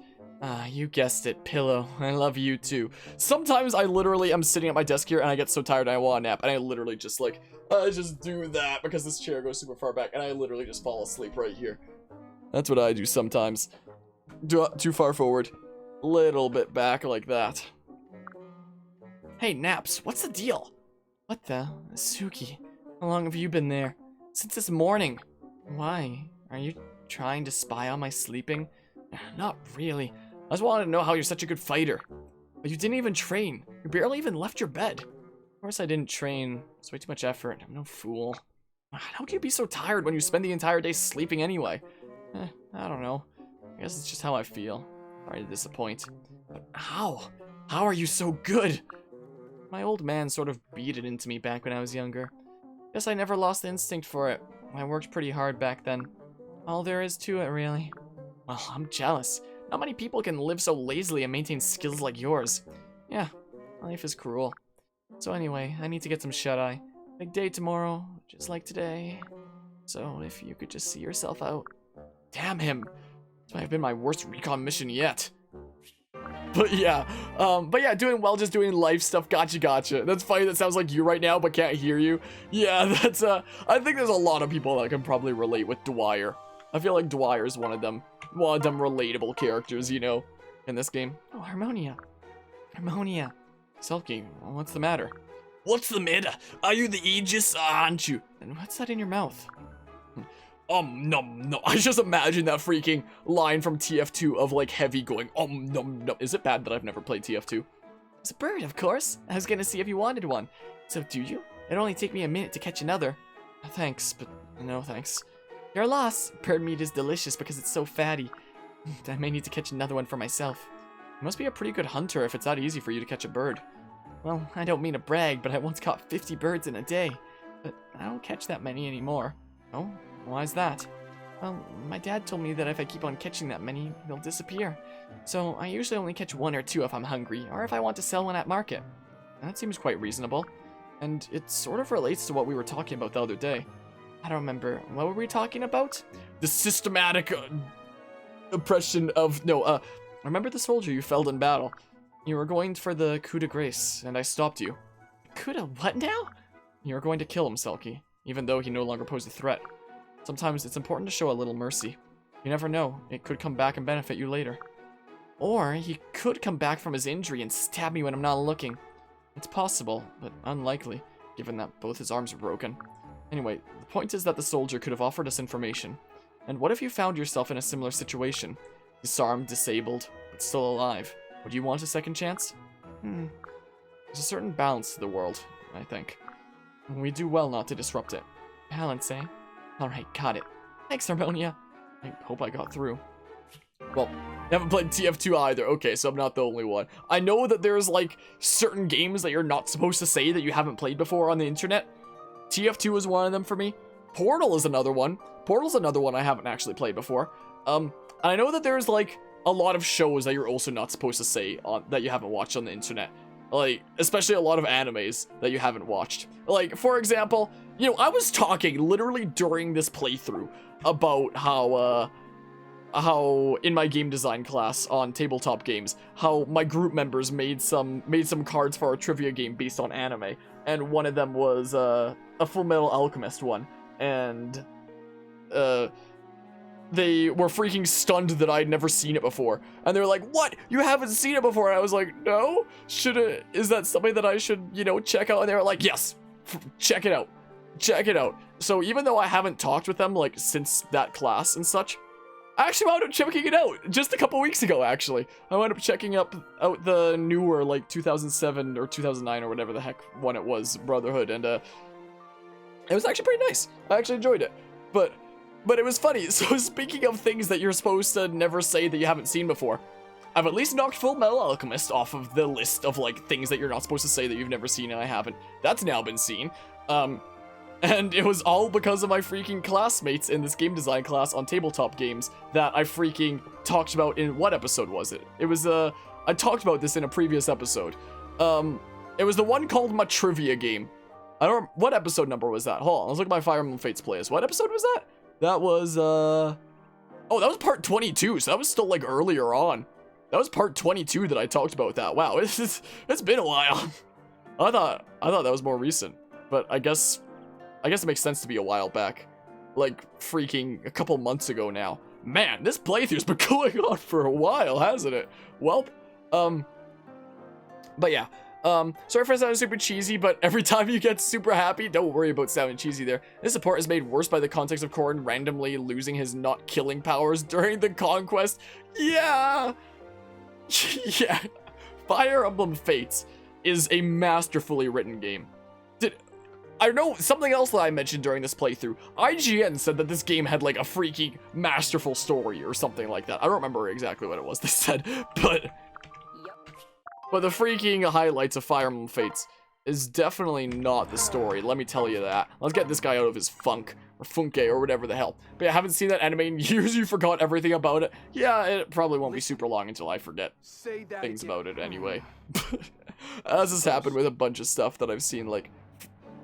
you guessed it, pillow. I love you too. Sometimes I literally am sitting at my desk here and I get so tired and I want a nap, and I literally just like, I just do that because this chair goes super far back, and I literally just fall asleep right here. That's what I do sometimes. Too far forward. Little bit back like that. Hey, Naps, what's the deal? What the? Suki, how long have you been there? Since this morning. Why? Are you trying to spy on my sleeping? Not really. I just wanted to know how you're such a good fighter. But you didn't even train. You barely even left your bed. Of course I didn't train. It's way too much effort. I'm no fool. How can you be so tired when you spend the entire day sleeping anyway? I don't know. I guess it's just how I feel. Sorry to disappoint. But how? How are you so good? My old man sort of beat it into me back when I was younger. Guess I never lost the instinct for it. I worked pretty hard back then. All there is to it, really. Well, I'm jealous. Not many people can live so lazily and maintain skills like yours. Yeah, life is cruel. So anyway, I need to get some shut-eye. Big day tomorrow, just like today. So if you could just see yourself out. Damn him! This might have been my worst recon mission yet. But yeah, doing well, just doing life stuff. Gotcha. That's funny. That sounds like you right now, but can't hear you. Yeah, that's I think there's a lot of people that can probably relate with Dwyer. I feel like Dwyer is one of them relatable characters, you know, in this game. Oh, Harmonia. Selkie, what's the matter? What's the matter? Are you the Aegis, aren't you? And what's that in your mouth? No. I just imagine that freaking line from TF2 of like Heavy going, no. Is it bad that I've never played TF2? It's a bird, of course. I was gonna see if you wanted one. So do you? It'd only take me a minute to catch another. Thanks, but no thanks. Your loss. Bird meat is delicious because it's so fatty. I may need to catch another one for myself. You must be a pretty good hunter if it's that easy for you to catch a bird. Well, I don't mean to brag, but I once caught 50 birds in a day. But I don't catch that many anymore. Oh? Why's that? Well, my dad told me that if I keep on catching that many, they'll disappear. So I usually only catch 1 or 2 if I'm hungry, or if I want to sell one at market. That seems quite reasonable. And it sort of relates to what we were talking about the other day. I don't remember. What were we talking about? The systematic oppression of... No, remember the soldier you felled in battle? You were going for the coup de grace, and I stopped you. Coup de what now? You were going to kill him, Selkie, even though he no longer posed a threat. Sometimes it's important to show a little mercy. You never know, it could come back and benefit you later. Or he could come back from his injury and stab me when I'm not looking. It's possible, but unlikely, given that both his arms are broken. Anyway, the point is that the soldier could have offered us information. And what if you found yourself in a similar situation? Disarmed, disabled, but still alive. Would you want a second chance? There's a certain balance to the world, I think. And we do well not to disrupt it. Balance, eh? Alright, got it. Thanks, Harmonia. I hope I got through. Well, I haven't played TF2 either. Okay, so I'm not the only one. I know that there's, like, certain games that you're not supposed to say that you haven't played before on the internet. TF2 is one of them for me. Portal is another one. Portal's another one I haven't actually played before. And I know that there's, like, a lot of shows that you're also not supposed to say on that you haven't watched on the internet. Like, especially a lot of animes that you haven't watched. Like, for example, you know, I was talking literally during this playthrough about how in my game design class on tabletop games, how my group members made some cards for our trivia game based on anime, and one of them was a Full Metal Alchemist one, and they were freaking stunned that I'd never seen it before. And they were like, what? You haven't seen it before? And I was like, no? Is that something that I should, you know, check out? And they were like, yes, check it out. Check it out. So even though I haven't talked with them, like, since that class and such, I actually wound up checking it out just a couple weeks ago, actually. I wound up checking out the newer, like, 2007 or 2009 or whatever the heck one it was, Brotherhood, and it was actually pretty nice. I actually enjoyed it. But it was funny. So speaking of things that you're supposed to never say that you haven't seen before, I've at least knocked Full Metal Alchemist off of the list of, like, things that you're not supposed to say that you've never seen, and I haven't. That's now been seen. And it was all because of my freaking classmates in this game design class on tabletop games that I freaking talked about in, what episode was it? It was, I talked about this in a previous episode. It was the one called my trivia game. I don't, what episode number was that? Hold on, let's look at my Fire Emblem Fates playlist. What episode was that? That was, oh, that was part 22, so that was still, like, earlier on. That was part 22 that I talked about that. Wow, it's been a while. I thought that was more recent, but I guess it makes sense to be a while back. Like, freaking a couple months ago now. Man, this playthrough's been going on for a while, hasn't it? Well, but yeah. Sorry for sounding super cheesy, but every time you get super happy, don't worry about sounding cheesy there. This support is made worse by the context of Corrin randomly losing his not killing powers during the conquest. Yeah! Yeah. Fire Emblem Fates is a masterfully written game. I know something else that I mentioned during this playthrough. IGN said that this game had like a freaking masterful story or something like that. I don't remember exactly what it was they said, but the freaking highlights of Fire Emblem Fates is definitely not the story. Let me tell you that. Let's get this guy out of his funk or funke or whatever the hell. But yeah, I haven't seen that anime in years. You forgot everything about it. Yeah, it probably won't be super long until I forget things about it anyway. As has happened with a bunch of stuff that I've seen like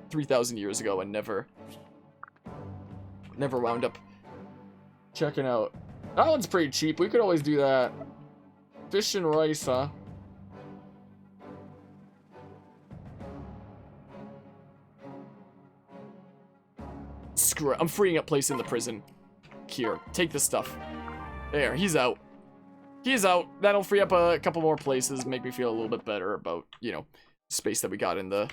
3,000 years ago and never wound up checking out. That one's pretty cheap. We could always do that. Fish and rice, huh? Screw it. I'm freeing up place in the prison. Here, take this stuff. There, he's out. He's out. That'll free up a couple more places, make me feel a little bit better about, you know, space that we got in the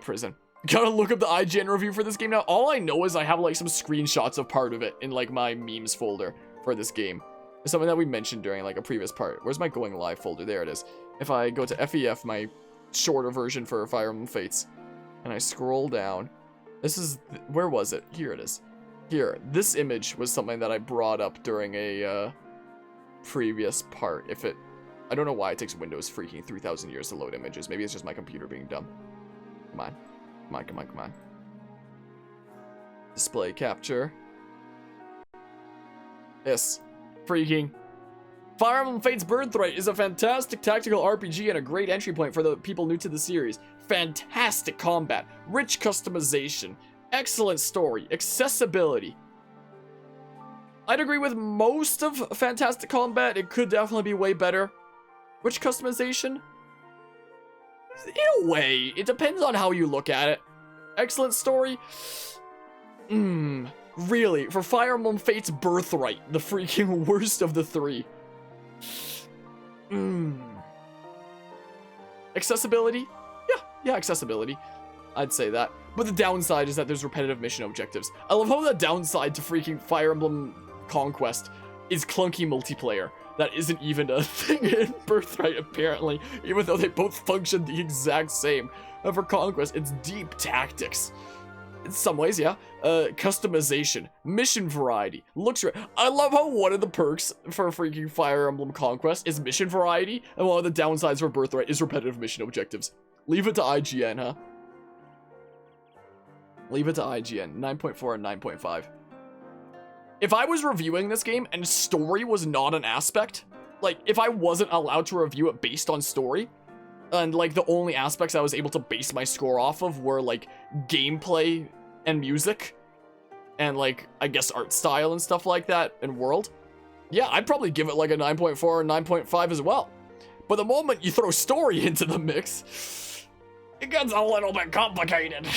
prison. Gotta look up the IGN review for this game now. All I know is I have like some screenshots of part of it in like my memes folder for this game. It's something that we mentioned during like a previous part. Where's my going live folder? There it is. If I go to FEF, my shorter version for Fire Emblem Fates, and I scroll down, this is, where was it? Here it is. Here, this image was something that I brought up during a previous part. I don't know why it takes Windows freaking 3,000 years to load images. Maybe it's just my computer being dumb. Come on. Come on, come on, come on. Display capture. Yes. Freaking. Fire Emblem Fates Birthright is a fantastic tactical RPG and a great entry point for the people new to the series. Fantastic combat, rich customization, excellent story, accessibility. I'd agree with most of fantastic combat. It could definitely be way better. Rich customization? In a way, it depends on how you look at it. Excellent story? Really, for Fire Emblem Fates Birthright, the freaking worst of the three. Accessibility? Yeah, accessibility. I'd say that. But the downside is that there's repetitive mission objectives. I love how the downside to freaking Fire Emblem Conquest is clunky multiplayer. That isn't even a thing in Birthright, apparently, even though they both function the exact same. And for Conquest, it's deep tactics. In some ways, yeah. Customization, mission variety, looks right. I love how one of the perks for freaking Fire Emblem Conquest is mission variety, and one of the downsides for Birthright is repetitive mission objectives. Leave it to IGN, huh? Leave it to IGN. 9.4 and 9.5. If I was reviewing this game and story was not an aspect, like, if I wasn't allowed to review it based on story, and, like, the only aspects I was able to base my score off of were, like, gameplay and music, and, like, I guess art style and stuff like that, and world, yeah, I'd probably give it, like, a 9.4 or 9.5 as well. But the moment you throw story into the mix, it gets a little bit complicated.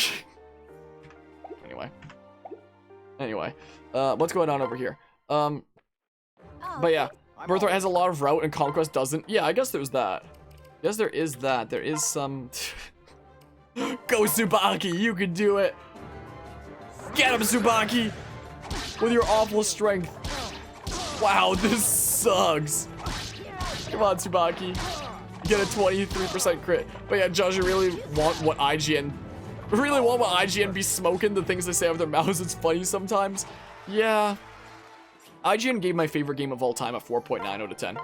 Anyway, what's going on over here? But yeah, Birthright has a lot of route and Conquest doesn't. Yeah, I guess there's that. Yes, there is that. There is some... Go, Tsubaki, you can do it! Get him, Tsubaki! With your awful strength. Wow, this sucks. Come on, Tsubaki. Get a 23% crit. But yeah, Josh, you really want what IGN be smoking, the things they say out of their mouths. It's funny sometimes. Yeah. IGN gave my favorite game of all time a 4.9 out of 10.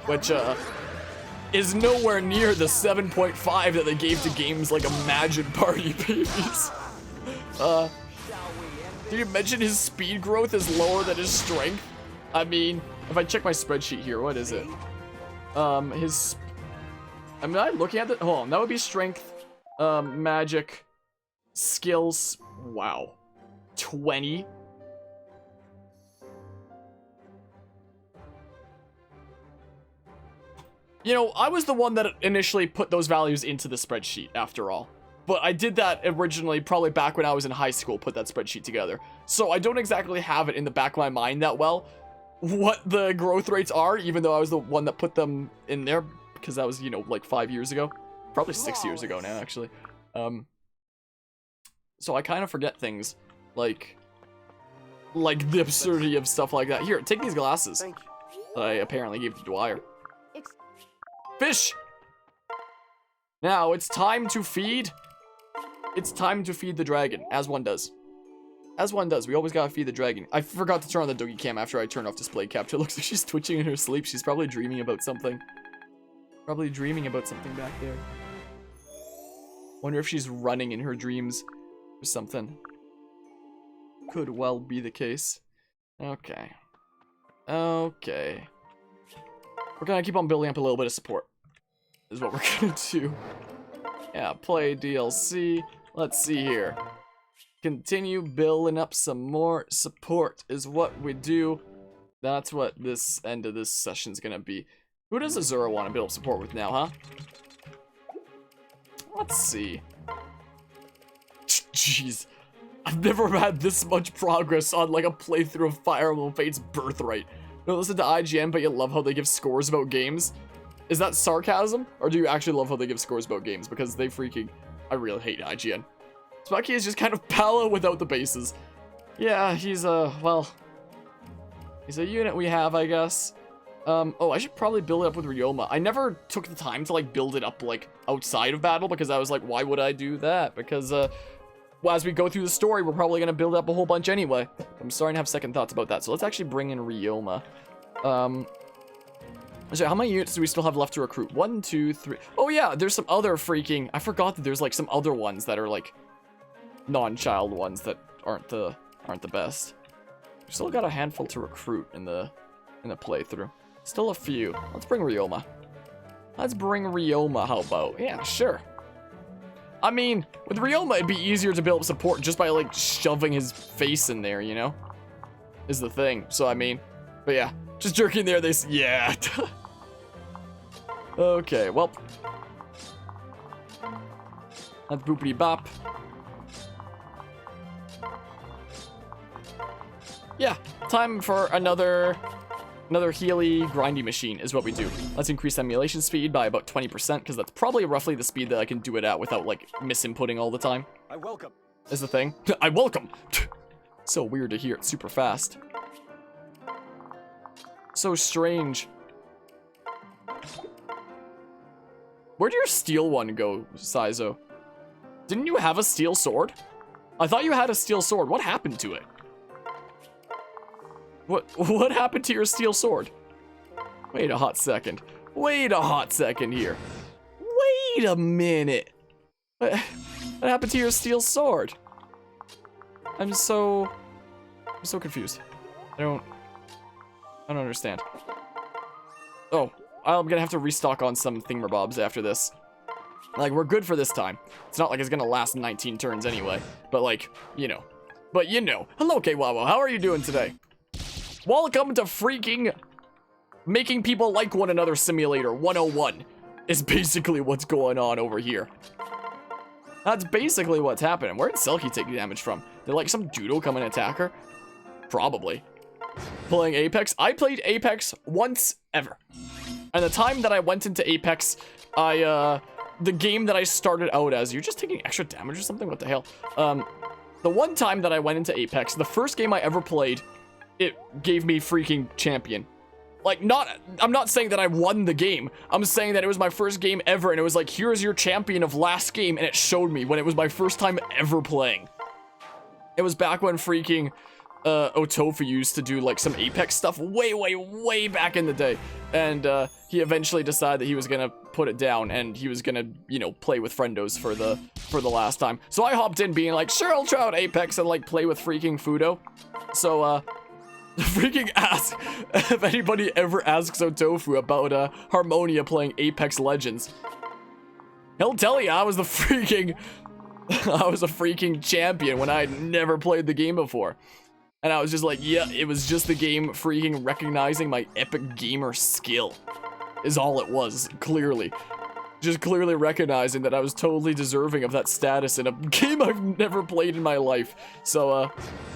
Which, is nowhere near the 7.5 that they gave to games like Imagine Party Babies. Did you mention his speed growth is lower than his strength? I mean, if I check my spreadsheet here, what is it? Am I looking at it? Hold on, that would be strength, magic, skills, wow, 20. You know, I was the one that initially put those values into the spreadsheet, after all. But I did that originally, probably back when I was in high school, put that spreadsheet together. So I don't exactly have it in the back of my mind that well, what the growth rates are, even though I was the one that put them in there, because that was, you know, like 5 years ago. Probably 6 years ago now, actually. So I kind of forget things, like the absurdity of stuff like that. Here, take these glasses that I apparently gave to Dwyer. Fish! Now it's time to feed it's time to feed the dragon, as one does. As one does, we always gotta feed the dragon. I forgot to turn on the doggy cam after I turned off display capture. It looks like she's twitching in her sleep. She's probably dreaming about something. Probably dreaming about something back there. Wonder if she's running in her dreams or something. Could well be the case. Okay. Okay. We're gonna keep on building up a little bit of support. Is what we're gonna do. Yeah, play DLC. Let's see here. Continue building up some more support is what we do. That's what this end of this session's gonna be. Who does Azura want to build up support with now, huh? Let's see. Jeez. I've never had this much progress on like a playthrough of Fire Emblem Fates Birthright. You don't listen to IGN, but you love how they give scores about games? Is that sarcasm? Or do you actually love how they give scores about games? Because they freaking... I really hate IGN. Spucky is just kind of Palo without the bases. Yeah, he's well... he's a unit we have, I guess. Oh, I should probably build it up with Ryoma. I never took the time to, like, build it up, like, outside of battle, because I was like, why would I do that? Because, well, as we go through the story, we're probably gonna build up a whole bunch anyway. I'm starting to have second thoughts about that, so let's actually bring in Ryoma. So how many units do we still have left to recruit? 1, 2, 3... Oh, yeah, there's some other freaking... I forgot that there's, like, some other ones that are, like, non-child ones that aren't the best. We've still got a handful to recruit in the playthrough. Still a few. Let's bring Ryoma. Let's bring Ryoma, how about? Yeah, sure. I mean, with Ryoma, it'd be easier to build up support just by, like, shoving his face in there, you know? Is the thing. So, I mean... But yeah, just jerking there, they... Yeah. Okay, well. That's boopity bop. Yeah, time for another Healy grindy machine is what we do. Let's increase emulation speed by about 20%, because that's probably roughly the speed that I can do it at without, like, misinputting all the time. I welcome. Is the thing. I welcome. So weird to hear it super fast. So strange. Where'd your steel one go, Saizo? Didn't you have a steel sword? I thought you had a steel sword. What happened to it? What happened to your steel sword? Wait a hot second. Wait a hot second here. Wait a minute. What happened to your steel sword? I'm so confused. I don't understand. Oh, I'm gonna have to restock on some thingamabobs after this. Like, we're good for this time. It's not like it's gonna last 19 turns anyway. But, like, you know. But, you know. Hello, Kwawo. How are you doing today? Welcome to freaking making people like one another simulator 101 is basically what's going on over here. That's basically what's happening. Where did Selkie take damage from? Did, like, some judo come and attack her? Probably. Playing Apex? I played Apex once ever. And the time that I went into Apex, the game that I started out as, you're just taking extra damage or something? What the hell? The one time that I went into Apex, the first game I ever played, it gave me freaking champion. Like, I'm not saying that I won the game. I'm saying that it was my first game ever, and it was like, here's your champion of last game, and it showed me when it was my first time ever playing. It was back when freaking Otofu used to do, like, some Apex stuff way back in the day. And he eventually decided that he was gonna put it down, and he was gonna, you know, play with friendos for the last time. So I hopped in being like, sure, I'll try out Apex and, like, play with freaking Fudo. So, freaking ask if anybody ever asks Otofu about Harmonia playing Apex Legends. He'll tell you I was the freaking champion when I had never played the game before. And I was just like, yeah, it was just the game freaking recognizing my epic gamer skill. Is all it was, clearly. Just clearly recognizing that I was totally deserving of that status in a game I've never played in my life. So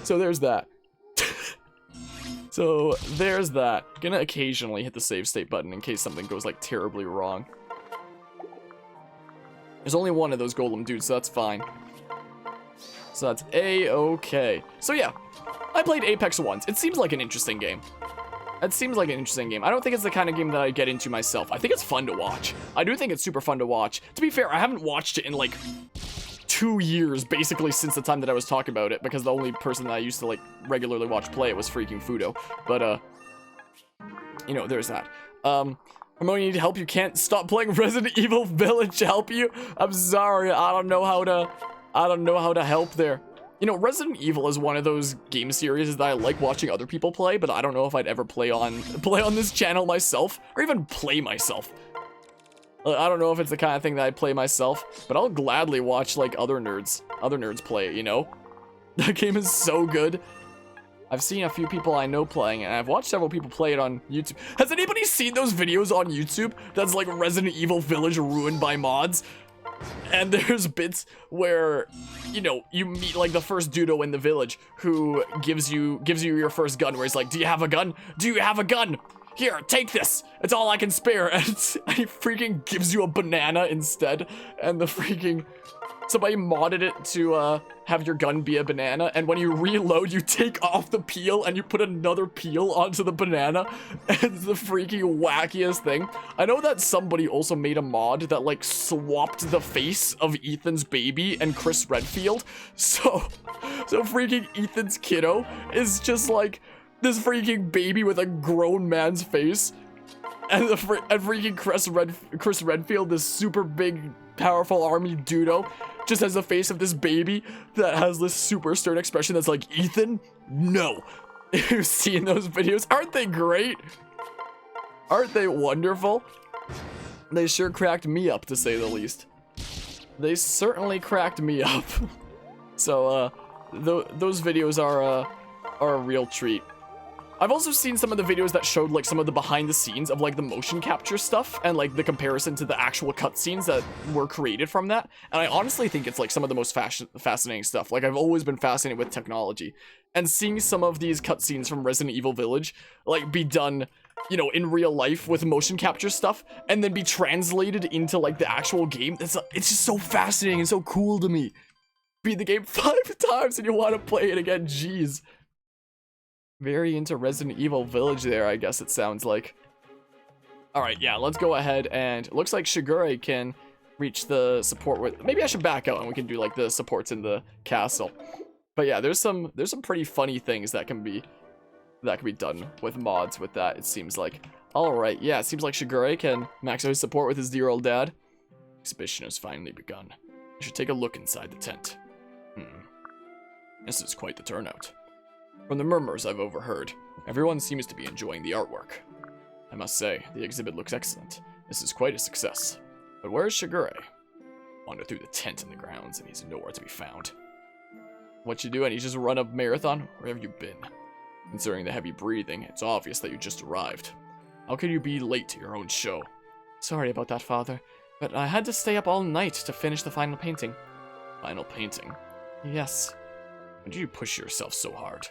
there's that. So, there's that. Gonna occasionally hit the save state button in case something goes, like, terribly wrong. There's only one of those golem dudes, so that's fine. So that's A-okay. So yeah, I played Apex once. It seems like an interesting game. It seems like an interesting game. I don't think it's the kind of game that I get into myself. I think it's fun to watch. I do think it's super fun to watch. To be fair, I haven't watched it in, like, 2 years, basically since the time that I was talking about it, because the only person that I used to, like, regularly watch play it was freaking Fudo. But, you know, there's that. Ramon, you need help? You can't stop playing Resident Evil Village to help you? I'm sorry, I don't know how to help there. You know, Resident Evil is one of those game series that I like watching other people play, but I don't know if I'd ever play on this channel myself, or even play myself. I don't know if it's the kind of thing that I'd play myself, but I'll gladly watch, like, other nerds play it, you know? That game is so good. I've seen a few people I know playing it, and I've watched several people play it on YouTube. Has anybody seen those videos on YouTube that's like Resident Evil Village ruined by mods? And there's bits where, you know, you meet like the first Dudo in the village who gives you your first gun, where he's like, do you have a gun? Do you have a gun? Here, take this. It's all I can spare. And he freaking gives you a banana instead. And the freaking... Somebody modded it to have your gun be a banana, and when you reload, you take off the peel and you put another peel onto the banana. It's the freaking wackiest thing. I know that somebody also made a mod that like swapped the face of Ethan's baby and Chris Redfield. So freaking Ethan's kiddo is just like this freaking baby with a grown man's face, and freaking Chris Redfield, this super big, powerful army Dudo, just has the face of this baby that has this super stern expression that's like, Ethan, no. You've seen those videos? Aren't they great? Aren't they wonderful? They sure cracked me up, to say the least. They certainly cracked me up. So, those videos are a real treat. I've also seen some of the videos that showed like some of the behind the scenes of like the motion capture stuff and like the comparison to the actual cutscenes that were created from that. And I honestly think it's like some of the most fascinating stuff. Like I've always been fascinated with technology, and seeing some of these cutscenes from Resident Evil Village like be done, you know, in real life with motion capture stuff and then be translated into like the actual game. It's just so fascinating and so cool to me. Beat the game 5 times and you want to play it again. Jeez. Very into Resident Evil Village there, I guess it sounds like. Alright, yeah, let's go ahead, and it looks like Shigure can reach the support with... Maybe I should back out and we can do like the supports in the castle. But yeah, there's some pretty funny things that can be done with mods with that, it seems like. Alright, yeah, it seems like Shigure can max out his support with his dear old dad. Exhibition has finally begun. I should take a look inside the tent. This is quite the turnout. From the murmurs I've overheard, everyone seems to be enjoying the artwork. I must say, the exhibit looks excellent. This is quite a success. But where is Shigure? Wander through the tent in the grounds, and he's nowhere to be found. What you doing? You just run a marathon? Where have you been? Considering the heavy breathing, it's obvious that you just arrived. How could you be late to your own show? Sorry about that, Father, but I had to stay up all night to finish the final painting. Final painting? Yes. Why did you push yourself so hard?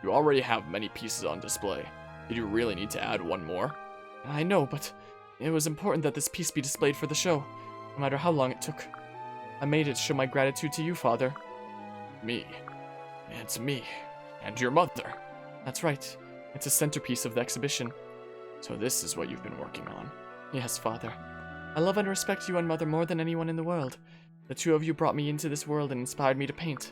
You already have many pieces on display. Did you really need to add one more? I know, but it was important that this piece be displayed for the show, no matter how long it took. I made it to show my gratitude to you, Father. Me? It's me. And your mother. That's right. It's a centerpiece of the exhibition. So this is what you've been working on. Yes, Father. I love and respect you and Mother more than anyone in the world. The two of you brought me into this world and inspired me to paint.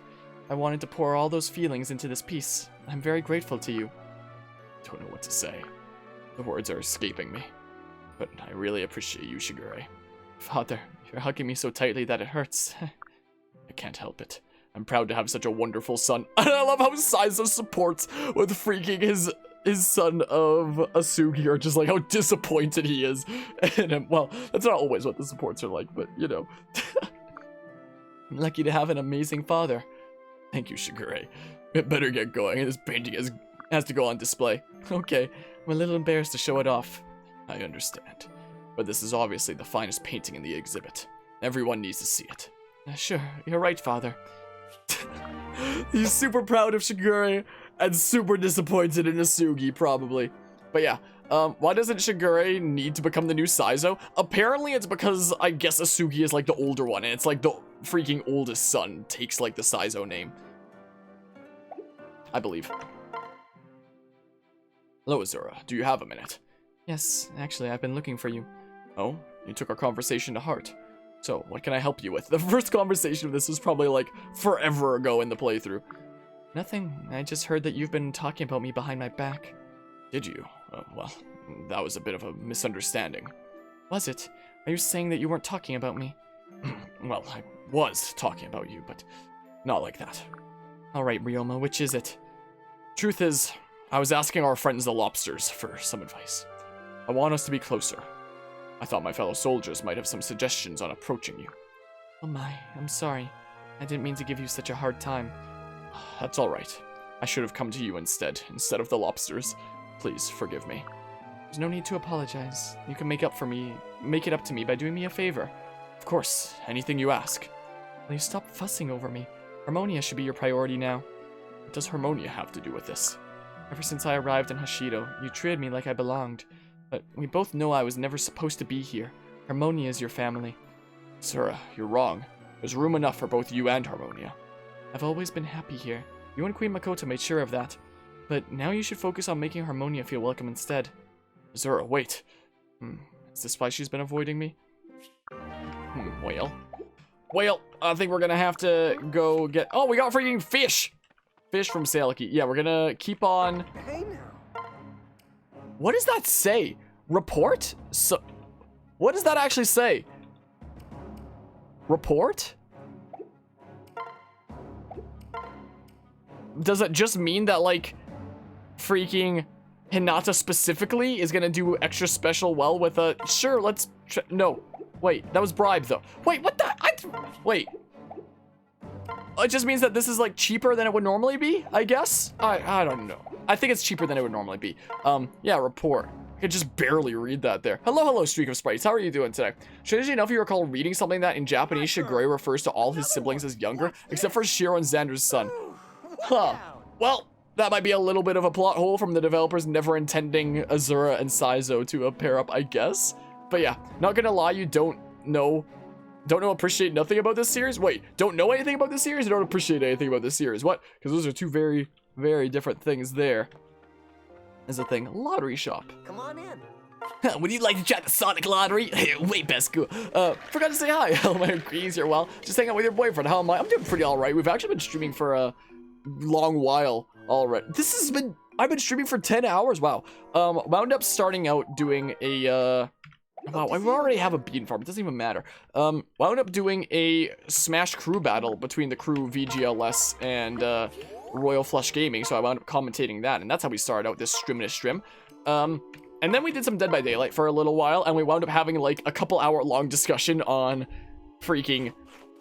I wanted to pour all those feelings into this piece. I'm very grateful to you. Don't know what to say. The words are escaping me. But I really appreciate you, Shigure. Father, you're hugging me so tightly that it hurts. I can't help it. I'm proud to have such a wonderful son. And I love how Saizo supports with freaking his son of Asugi, or just like how disappointed he is in him. Well, that's not always what the supports are like, but you know. I'm lucky to have an amazing father. Thank you, Shigure. It better get going. This painting has to go on display. Okay, I'm a little embarrassed to show it off. I understand. But this is obviously the finest painting in the exhibit. Everyone needs to see it. Sure, you're right, Father. He's super proud of Shigure and super disappointed in Asugi, probably. But yeah, why doesn't Shigure need to become the new Saizo? Apparently it's because I guess Asugi is like the older one, and it's like the freaking oldest son takes like the Saizo name. I believe. Hello, Azura. Do you have a minute? Yes, actually, I've been looking for you. Oh? You took our conversation to heart. So, what can I help you with? The first conversation of this was probably like forever ago in the playthrough. Nothing. I just heard that you've been talking about me behind my back. Did you? Well, that was a bit of a misunderstanding. Was it? Are you saying that you weren't talking about me? Well, I was talking about you, but not like that. Alright, Ryoma, which is it? Truth is, I was asking our friends the lobsters for some advice. I want us to be closer. I thought my fellow soldiers might have some suggestions on approaching you. Oh my, I'm sorry. I didn't mean to give you such a hard time. That's alright. I should have come to you instead of the lobsters. Please, forgive me. There's no need to apologize. You can make it up to me by doing me a favor. Of course, anything you ask. Will you stop fussing over me? Harmonia should be your priority now. What does Harmonia have to do with this? Ever since I arrived in Hashido, you treated me like I belonged. But we both know I was never supposed to be here. Harmonia is your family. Sura, you're wrong. There's room enough for both you and Harmonia. I've always been happy here. You and Queen Makoto made sure of that. But now you should focus on making Harmonia feel welcome instead. Zura, wait. Is this why she's been avoiding me? Well, I think we're gonna have to go get... Oh, we got freaking fish! Fish from Salaki. Yeah, we're gonna keep on... Hey now. What does that say? Report? So... What does that actually say? Report? Does it just mean that, like, freaking Hinata specifically is gonna do extra special well with a... Sure, let's... No. Wait, that was bribe, though. Wait, what the... Wait. It just means that this is, like, cheaper than it would normally be, I guess? I don't know. I think it's cheaper than it would normally be. Yeah, report. I could just barely read that there. Hello, Streak of Sprites. How are you doing today? Strangely enough, you recall reading something that in Japanese, Shigure refers to all his siblings as younger, except for Shiro and Xander's son. Huh. Well, that might be a little bit of a plot hole from the developers never intending Azura and Saizo to pair up, I guess. But yeah, not gonna lie, you don't appreciate nothing about this series? Wait, don't know anything about this series or don't appreciate anything about this series? What? Because those are two very, very different things there. Is a thing. Lottery shop. Come on in. Would you like to try the Sonic lottery? Wait, Besku. Forgot to say hi. How am I? Greetings here. Well, just hang out with your boyfriend. How am I? I'm doing pretty alright. We've actually been streaming for a long while already. I've been streaming for 10 hours. Wow. Wound up starting out doing a, wow, I already have a bean farm. It doesn't even matter. Wound up doing a Smash crew battle between the crew VGLS and, Royal Flush Gaming, so I wound up commentating that, and that's how we started out this stream. And then we did some Dead by Daylight for a little while, and we wound up having, like, a couple hour long discussion on freaking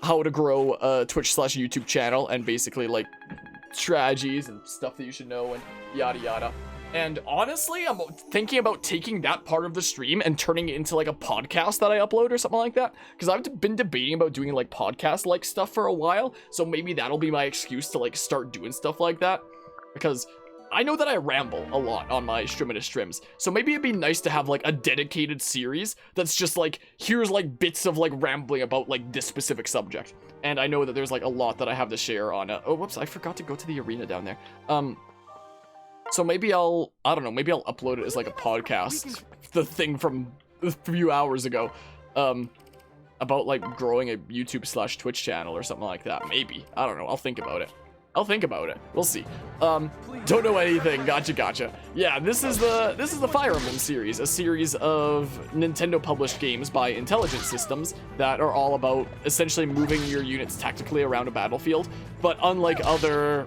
how to grow a Twitch/YouTube channel, and basically, like, strategies and stuff that you should know, and yada yada. And honestly, I'm thinking about taking that part of the stream and turning it into like a podcast that I upload or something like that. Because I've been debating about doing like podcast-like stuff for a while. So maybe that'll be my excuse to like start doing stuff like that. Because I know that I ramble a lot on my streams. So maybe it'd be nice to have like a dedicated series that's just like, here's like bits of like rambling about like this specific subject. And I know that there's like a lot that I have to share on oh, whoops, I forgot to go to the arena down there. So maybe I don't know, maybe I'll upload it as like a podcast, the thing from a few hours ago, about like growing a YouTube/Twitch channel or something like that. Maybe, I don't know, I'll think about it. We'll see. Don't know anything. Gotcha. Yeah, this is the Fire Emblem series, a series of Nintendo published games by Intelligent Systems that are all about essentially moving your units tactically around a battlefield. But unlike other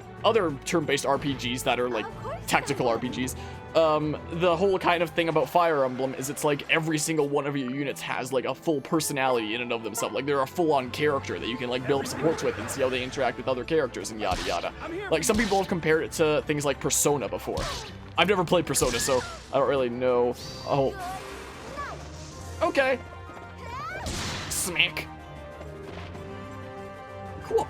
turn-based RPGs that are like tactical RPGs, the whole kind of thing about Fire Emblem is it's like every single one of your units has like a full personality in and of themselves. Like they're a full-on character that you can like build supports with and see how they interact with other characters and yada yada. Like some people have compared it to things like Persona before. I've never played Persona, so I don't really know. Oh. Okay. Smack. Cool.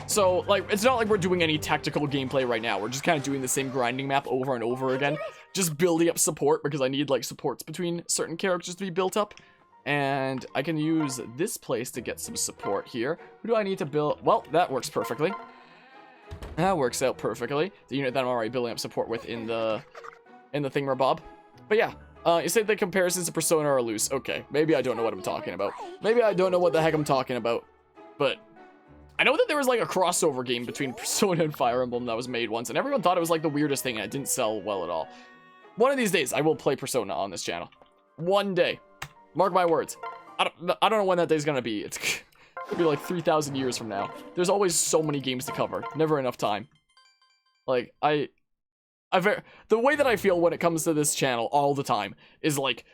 So, like, it's not like we're doing any tactical gameplay right now. We're just kind of doing the same grinding map over and over again. Just building up support, because I need, like, supports between certain characters to be built up. And I can use this place to get some support here. Who do I need to build? Well, that works perfectly. That works out perfectly. The unit that I'm already building up support with in the thingamabob. But yeah, You say the comparisons to Persona are loose. Okay, maybe I don't know what I'm talking about. Maybe I don't know what the heck I'm talking about. But I know that there was like a crossover game between Persona and Fire Emblem that was made once, and everyone thought it was like the weirdest thing, and it didn't sell well at all. One of these days, I will play Persona on this channel. One day. Mark my words. I don't know when that day's gonna be. It's gonna be like 3,000 years from now. There's always so many games to cover. Never enough time. Like, the way that I feel when it comes to this channel all the time is like,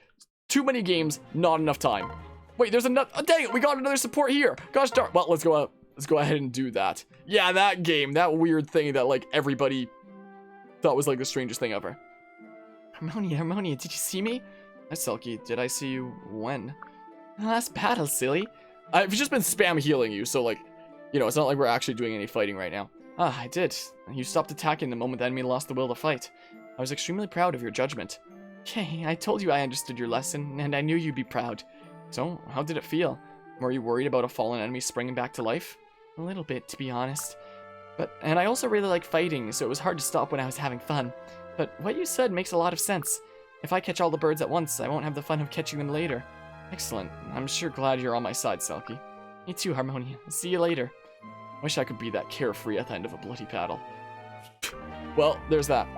too many games, not enough time. Wait, there's another, oh, dang it, we got another support here. Gosh darn, well, let's go ahead and do that. Yeah, that game, that weird thing that like everybody thought was like the strangest thing ever. Harmonia, did you see me? Hi, Selkie, did I see you when? Last battle, silly. I've just been spam healing you, so like, you know, it's not like we're actually doing any fighting right now. Ah, I did. You stopped attacking the moment the enemy lost the will to fight. I was extremely proud of your judgment. Okay, I told you I understood your lesson, and I knew you'd be proud. So, how did it feel? Were you worried about a fallen enemy springing back to life? A little bit, to be honest. And I also really like fighting, so it was hard to stop when I was having fun. But what you said makes a lot of sense. If I catch all the birds at once, I won't have the fun of catching them later. Excellent. I'm sure glad you're on my side, Selkie. Me too, Harmonia. See you later. Wish I could be that carefree at the end of a bloody battle. Well, there's that.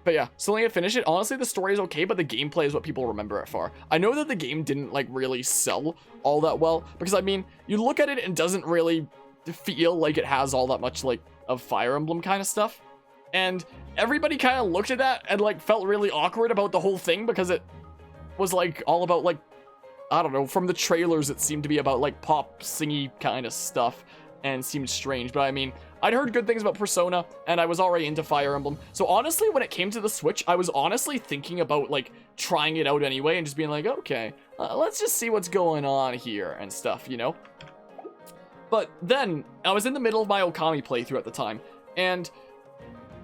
But yeah, Selena finished it. Honestly, the story is okay, but the gameplay is what people remember it for. I know that the game didn't, like, really sell all that well, because, I mean, you look at it and it doesn't really feel like it has all that much, like, of Fire Emblem kind of stuff. And everybody kind of looked at that and, like, felt really awkward about the whole thing, because it was, like, all about, like, I don't know, from the trailers, it seemed to be about, like, pop, singy kind of stuff, and seemed strange. But, I mean, I'd heard good things about Persona, and I was already into Fire Emblem. So, honestly, when it came to the Switch, I was honestly thinking about, like, trying it out anyway, and just being like, okay, let's just see what's going on here, and stuff, you know? But then, I was in the middle of my Okami playthrough at the time, and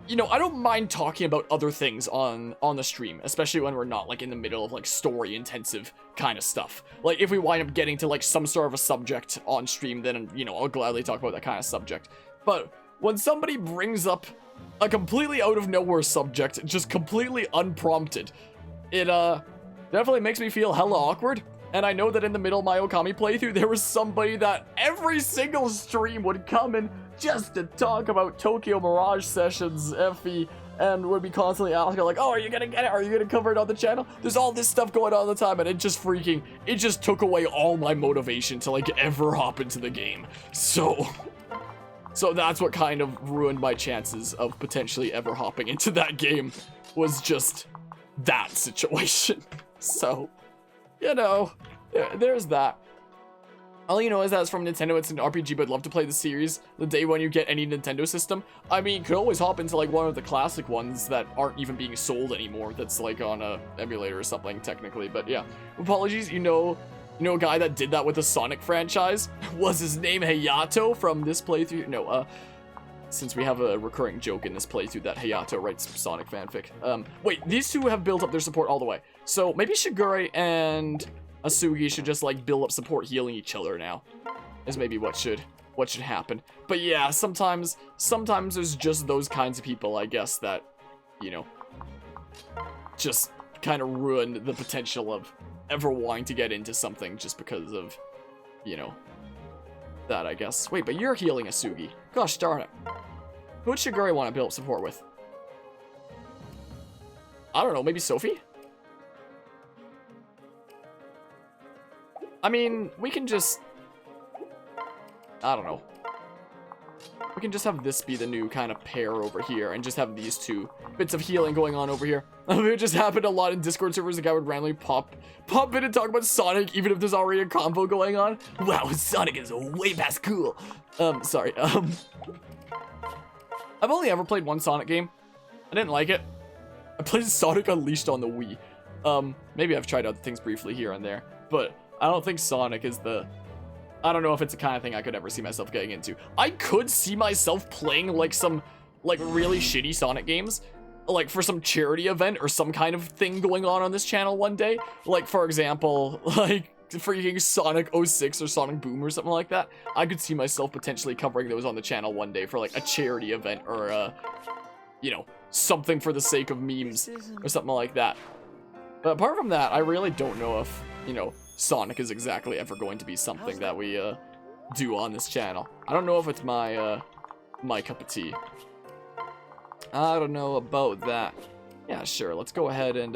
you know, I don't mind talking about other things on the stream, especially when we're not, like, in the middle of, like, story-intensive kind of stuff. Like, if we wind up getting to, like, some sort of a subject on stream, then, you know, I'll gladly talk about that kind of subject. But when somebody brings up a completely out-of-nowhere subject, just completely unprompted, it, definitely makes me feel hella awkward. And I know that in the middle of my Okami playthrough, there was somebody that every single stream would come in just to talk about Tokyo Mirage Sessions, Effie, and would be constantly asking, like, oh, are you gonna get it? Are you gonna cover it on the channel? There's all this stuff going on all the time, and it just took away all my motivation to, like, ever hop into the game. So that's what kind of ruined my chances of potentially ever hopping into that game, was just that situation. So, you know, there's that. All you know is that it's from Nintendo, it's an RPG, but I'd love to play the series the day when you get any Nintendo system. I mean, you could always hop into, like, one of the classic ones that aren't even being sold anymore, that's, like, on a emulator or something, technically, but yeah. Apologies, you know a guy that did that with the Sonic franchise? Was his name Hayato from this playthrough? No, since we have a recurring joke in this playthrough that Hayato writes Sonic fanfic. Wait, these two have built up their support all the way. So maybe Shigure and Asugi should just, like, build up support healing each other now. Is maybe what should happen. But yeah, sometimes there's just those kinds of people, I guess, that, you know, just kind of ruin the potential of ever wanting to get into something just because of, you know, that, I guess. Wait, but you're healing Asugi. Gosh darn it. Who would Shigure want to build up support with? I don't know, maybe Sophie? I mean, we can just, I don't know. We can just have this be the new kind of pair over here and just have these two bits of healing going on over here. It just happened a lot in Discord servers. The guy would randomly pop in and talk about Sonic even if there's already a combo going on. Wow, Sonic is way past cool. Sorry. I've only ever played one Sonic game. I didn't like it. I played Sonic Unleashed on the Wii. Maybe I've tried other things briefly here and there, but I don't think Sonic is I don't know if it's the kind of thing I could ever see myself getting into. I could see myself playing, like, some, like, really shitty Sonic games, like, for some charity event or some kind of thing going on this channel one day. Like, for example, like, freaking Sonic 06 or Sonic Boom or something like that. I could see myself potentially covering those on the channel one day for, like, a charity event or, you know, something for the sake of memes or something like that. But apart from that, I really don't know if, you know, Sonic is exactly ever going to be something that we do on this channel. I don't know if it's my my cup of tea. I don't know about that. Yeah, sure. Let's go ahead and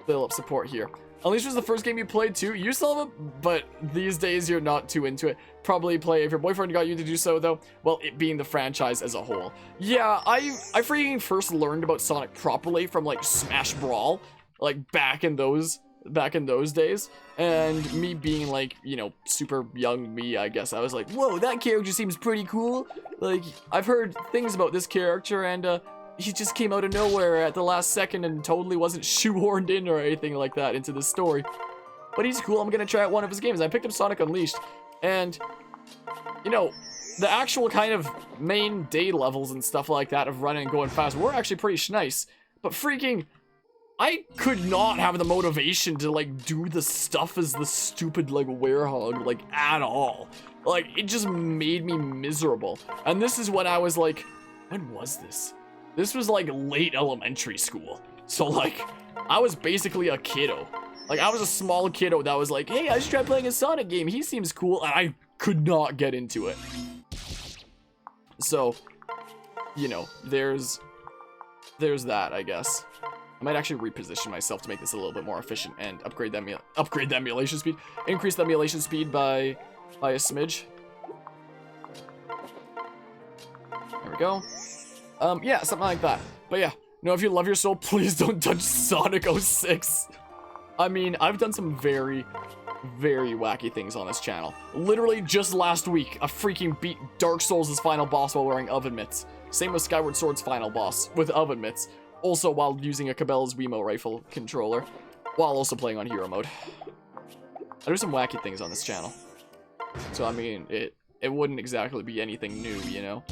build up support here. Unleash was the first game you played too. You still have it, but these days you're not too into it. Probably play if your boyfriend got you to do so though. Well, it being the franchise as a whole. Yeah, I freaking first learned about Sonic properly from like Smash Brawl, like back in those days. And me being like, you know, super young me, I guess I was like, whoa, that character seems pretty cool. Like, I've heard things about this character, and he just came out of nowhere at the last second and totally wasn't shoehorned in or anything like that into the story. But he's cool. I'm gonna try out one of his games. I picked up Sonic Unleashed, and you know, the actual kind of main day levels and stuff like that of running and going fast were actually pretty nice. But freaking, I could not have the motivation to like do the stuff as the stupid like werehog like at all. Like, it just made me miserable. And this is when I was like, when was this? This was like late elementary school. So like, I was basically a kiddo. Like, I was a small kiddo that was like, hey, I should try playing a Sonic game. He seems cool. And I could not get into it. So, you know, there's that, I guess. I might actually reposition myself to make this a little bit more efficient and upgrade the emulation speed. Increase the emulation speed by a smidge. There we go. Yeah, something like that. But yeah, no, if you love your soul, please don't touch Sonic 06. I mean, I've done some very, very wacky things on this channel. Literally just last week, I freaking beat Dark Souls' final boss while wearing oven mitts. Same with Skyward Sword's final boss with oven mitts. Also while using a Cabela's Wiimote rifle controller, while also playing on hero mode. I do some wacky things on this channel. So I mean, it wouldn't exactly be anything new, you know?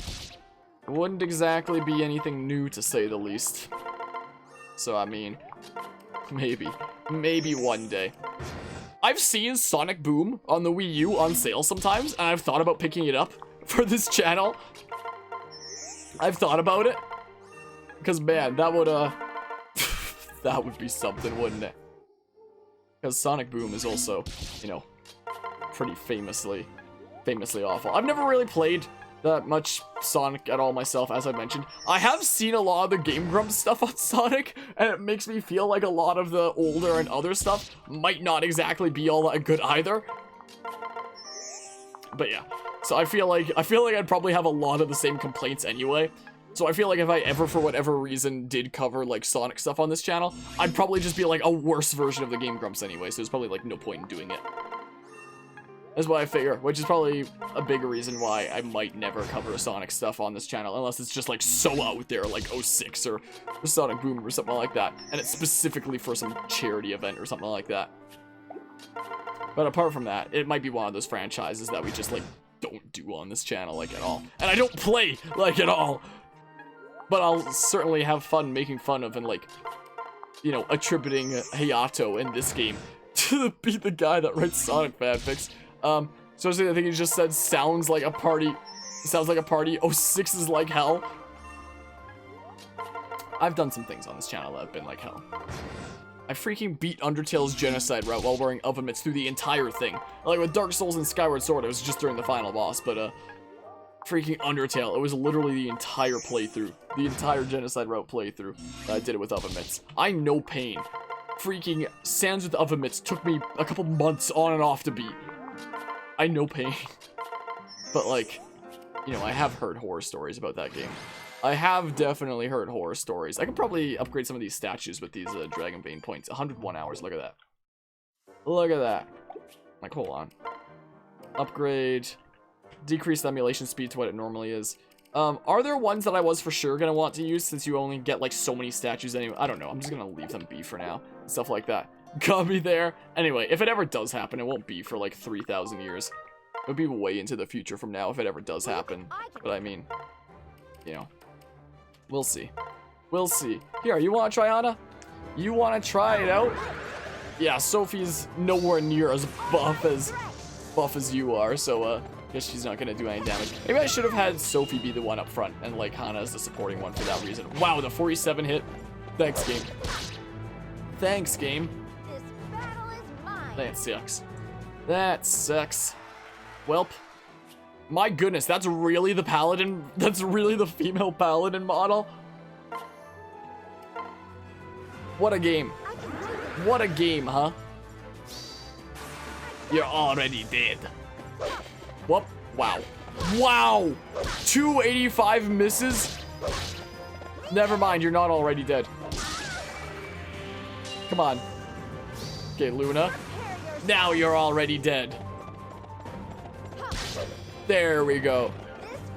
It wouldn't exactly be anything new, to say the least. So I mean, maybe one day. I've seen Sonic Boom on the Wii U on sale sometimes, and I've thought about picking it up for this channel. I've thought about it. Because, man, that would, that would be something, wouldn't it? Because Sonic Boom is also, you know, pretty famously awful. I've never really played that much Sonic at all myself, as I mentioned. I have seen a lot of the Game Grumps stuff on Sonic, and it makes me feel like a lot of the older and other stuff might not exactly be all that good either. But yeah, so I feel like I'd probably have a lot of the same complaints anyway. So I feel like if I ever, for whatever reason, did cover, like, Sonic stuff on this channel, I'd probably just be, like, a worse version of the Game Grumps anyway, so there's probably, like, no point in doing it. That's what I figure, which is probably a big reason why I might never cover Sonic stuff on this channel, unless it's just, like, so out there, like 06 or Sonic Boom or something like that, and it's specifically for some charity event or something like that. But apart from that, it might be one of those franchises that we just, like, don't do on this channel, like, at all. And I don't play, like, at all! But I'll certainly have fun making fun of and, like, you know, attributing Hayato in this game to be the guy that writes Sonic fanfics. Especially I think he just said, sounds like a party. 06 is like hell. I've done some things on this channel that have been like hell. I freaking beat Undertale's genocide route while wearing oven mitts through the entire thing. Like with Dark Souls and Skyward Sword, it was just during the final boss, but, freaking Undertale, it was literally the entire playthrough. The entire genocide route playthrough. I did it with oven mitts. I know pain. Freaking Sans with oven mitts took me a couple months on and off to beat. I know pain. But like, you know, I have heard horror stories about that game. I have definitely heard horror stories. I could probably upgrade some of these statues with these Dragon Vein points. 101 hours, look at that. Look at that. Like, hold on. Upgrade. Decrease the emulation speed to what it normally is. Are there ones that I was for sure gonna want to use since you only get like so many statues anyway? I don't know. I'm just gonna leave them be for now. Stuff like that. Gotta be there. Anyway, if it ever does happen, it won't be for like 3,000 years. It'll be way into the future from now if it ever does happen. But I mean, you know, we'll see. We'll see. Here, you wanna try Anna? You wanna try it out? Yeah, Sophie's nowhere near as buff as you are, so guess she's not gonna do any damage. Maybe I should have had Sophie be the one up front and like Hana as the supporting one for that reason. Wow, the 47 hit. Thanks, game. Thanks, game. This battle is mine. That sucks. That sucks. Welp. My goodness, that's really the paladin. That's really the female paladin model. What a game. What a game, huh? You're already dead. Whoop. Wow. Wow. 285 misses? Never mind, you're not already dead. Come on. Okay, Luna. Now you're already dead. There we go.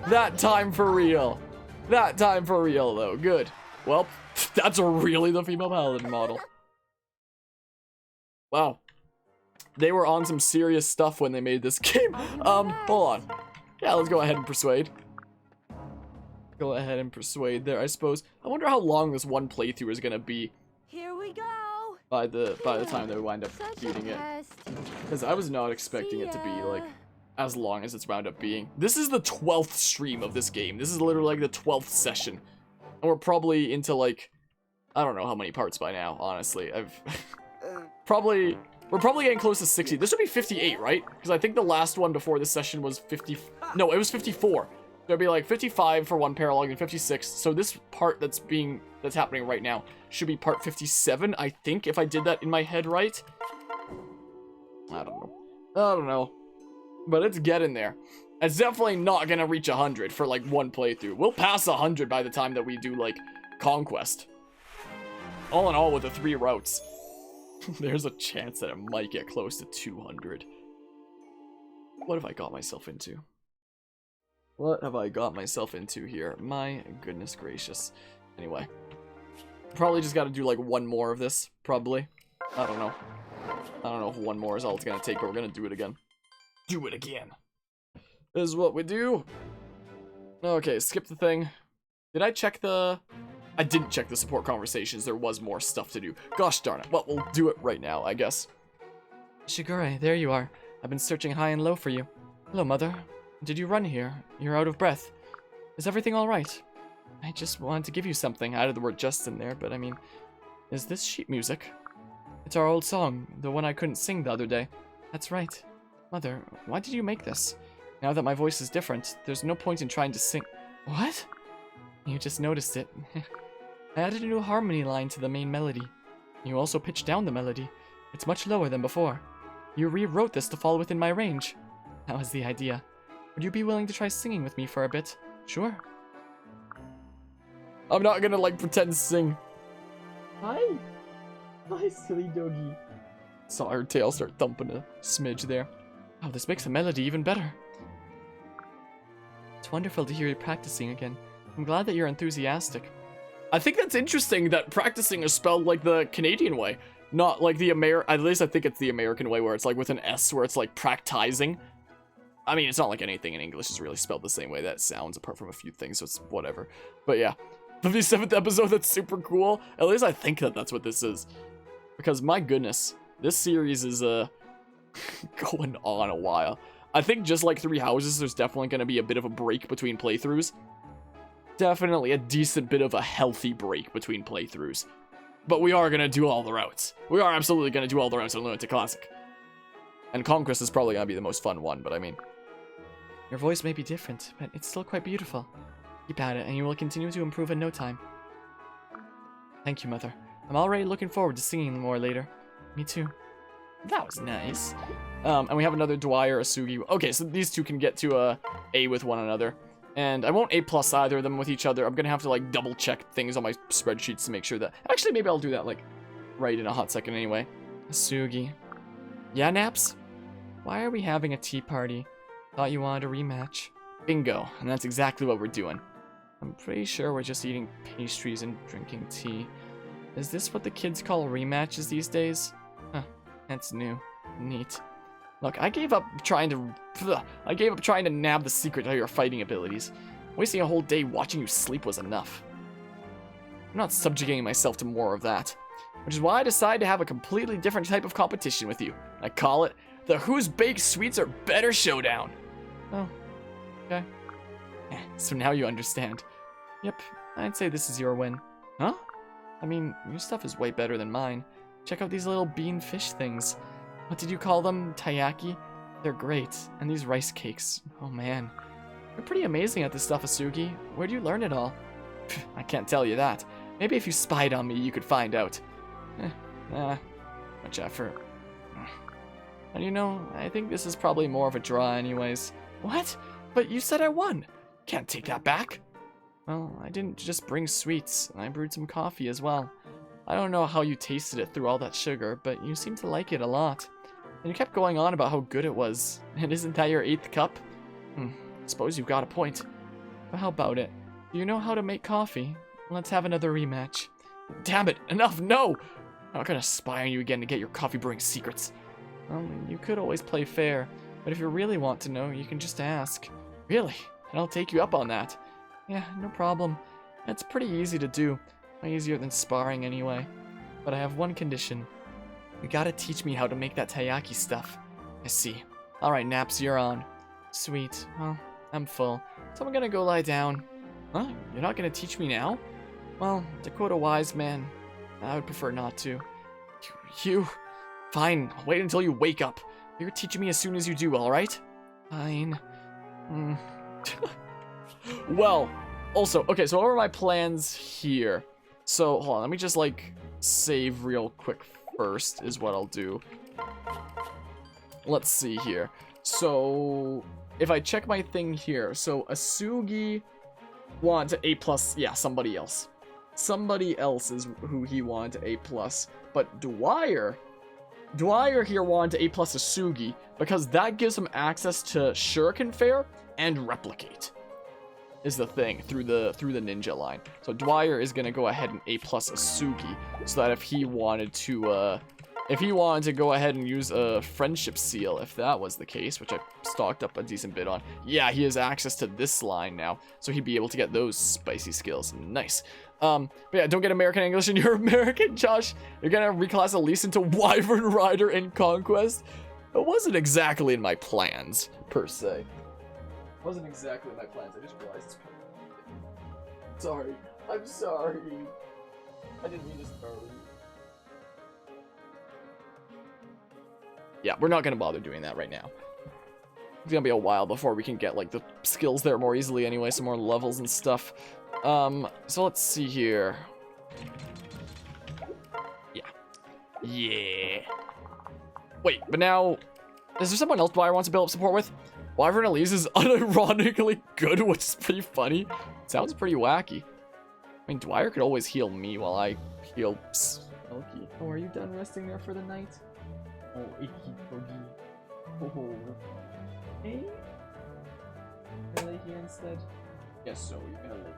That time for real. That time for real, though. Good. Well, that's really the female paladin model. Wow. They were on some serious stuff when they made this game. Hold on. Yeah, let's go ahead and persuade. Go ahead and persuade there, I suppose. I wonder how long this one playthrough is gonna be. Here we go. By the time that we wind up beating it. Because I was not expecting it to be like as long as it's wound up being. This is the 12th stream of this game. This is literally like the 12th session. And we're probably into like, I don't know how many parts by now, honestly. We're probably getting close to 60. This would be 58, right? Because I think the last one before this session was 50. No, it was 54. There'd be like 55 for one paralog and 56. So this part that's happening right now should be part 57, I think, if I did that in my head right. I don't know. But it's getting there. It's definitely not gonna reach 100 for like one playthrough. We'll pass 100 by the time that we do like Conquest. All in all, with the 3 routes, there's a chance that it might get close to 200. What have I got myself into? What have I got myself into here? My goodness gracious. Anyway. Probably just gotta do like one more of this, probably. I don't know. I don't know if one more is all it's gonna take, but we're gonna do it again. Do it again. This is what we do. Okay, skip the thing. Did I check the... I didn't check the support conversations. There was more stuff to do. Gosh darn it. Well, we'll do it right now, I guess. Shigure, there you are. I've been searching high and low for you. Hello, Mother. Did you run here? You're out of breath. Is everything alright? I just wanted to give you something. I added the word just in there, but I mean... Is this sheet music? It's our old song, the one I couldn't sing the other day. That's right. Mother, why did you make this? Now that my voice is different, there's no point in trying to sing... What? You just noticed it. I added a new harmony line to the main melody. You also pitched down the melody. It's much lower than before. You rewrote this to fall within my range. That was the idea. Would you be willing to try singing with me for a bit? Sure. I'm not gonna, like, pretend to sing. Hi. Hi, silly doggy. Saw her tail start thumping a smidge there. Oh, this makes the melody even better. It's wonderful to hear you practicing again. I'm glad that you're enthusiastic. I think that's interesting that practicing is spelled like the Canadian way. Not like the at least I think it's the American way where it's like with an S where it's like practicing. I mean, it's not like anything in English is really spelled the same way that sounds apart from a few things, so it's whatever. But yeah, 57th episode, that's super cool. At least I think that that's what this is. Because my goodness, this series is going on a while. I think just like 3 houses, there's definitely going to be a bit of a break between playthroughs. Definitely a decent bit of a healthy break between playthroughs. But we are going to do all the routes. We are absolutely going to do all the routes in Lunatic Classic. And Conquest is probably going to be the most fun one, but I mean... Your voice may be different, but it's still quite beautiful. Keep at it, and you will continue to improve in no time. Thank you, Mother. I'm already looking forward to singing more later. Me too. That was nice. And we have another Dwyer, Asugi. Okay, so these two can get to A with one another. And I won't A+ either of them with each other. I'm going to have to, like, double-check things on my spreadsheets to make sure that... Actually, maybe I'll do that, like, right in a hot second anyway. Asugi. Yeah, Naps? Why are we having a tea party? Thought you wanted a rematch. Bingo. And that's exactly what we're doing. I'm pretty sure we're just eating pastries and drinking tea. Is this what the kids call rematches these days? Huh. That's new. Neat. Look, I gave up trying to nab the secret of your fighting abilities. Wasting a whole day watching you sleep was enough. I'm not subjugating myself to more of that. Which is why I decided to have a completely different type of competition with you. I call it the Whose Baked Sweets Are Better Showdown. Oh, okay. So now you understand. Yep, I'd say this is your win. Huh? I mean, your stuff is way better than mine. Check out these little bean fish things. What did you call them? Taiyaki? They're great. And these rice cakes. Oh man. You're pretty amazing at this stuff, Asugi. Where'd you learn it all? I can't tell you that. Maybe if you spied on me, you could find out. Much effort. And you know, I think this is probably more of a draw anyways. What? But you said I won. Can't take that back. Well, I didn't just bring sweets. I brewed some coffee as well. I don't know how you tasted it through all that sugar, but you seem to like it a lot. And you kept going on about how good it was. And isn't that your 8th cup? Suppose you've got a point. But how about it? Do you know how to make coffee? Let's have another rematch. Damn it, enough, no! I'm not gonna spy on you again to get your coffee brewing secrets. Well, you could always play fair, but if you really want to know, you can just ask. Really? And I'll take you up on that. Yeah, no problem. It's pretty easy to do. Way easier than sparring anyway. But I have one condition. You gotta teach me how to make that taiyaki stuff. I see. Alright, Naps, you're on. Sweet. Well, I'm full. So I'm gonna go lie down. Huh? You're not gonna teach me now? Well, to quote a wise man, I would prefer not to. You? Fine, I'll wait until you wake up. You're teaching me as soon as you do, alright? Fine. Well, also, okay, so what are my plans here? So, hold on, let me just, like, save real quick first, is what I'll do. Let's see here. So, if I check my thing here, so Asugi wanted A+, yeah, somebody else. Somebody else is who he wanted A+, but Dwyer here wanted A+ Asugi, because that gives him access to Shuriken Fair and Replicate. Is the thing through the ninja line. So Dwyer is gonna go ahead and A+ Asugi, so that if he wanted to go ahead and use a friendship seal, if that was the case, which I stocked up a decent bit on, yeah, he has access to this line now, so he'd be able to get those spicy skills. Nice. But yeah, don't get American English and you're American, Josh. You're gonna reclass Elise into Wyvern Rider in Conquest. It wasn't exactly in my plans, per se. Wasn't exactly my plans. I just realized it's sorry. I'm sorry. I didn't mean to start. Yeah, we're not gonna bother doing that right now. It's gonna be a while before we can get like the skills there more easily anyway, some more levels and stuff. So let's see here. Yeah. Wait, but now is there someone else Dwyer wants to build up support with? Wyvern Elise is unironically good, which is pretty funny. Sounds pretty wacky. I mean, Dwyer could always heal me while I heal Smokey. Oh, are you done resting there for the night? Oh, icky boogie. Oh. Hey? Can I lay here instead? Yes, so you're gonna lay.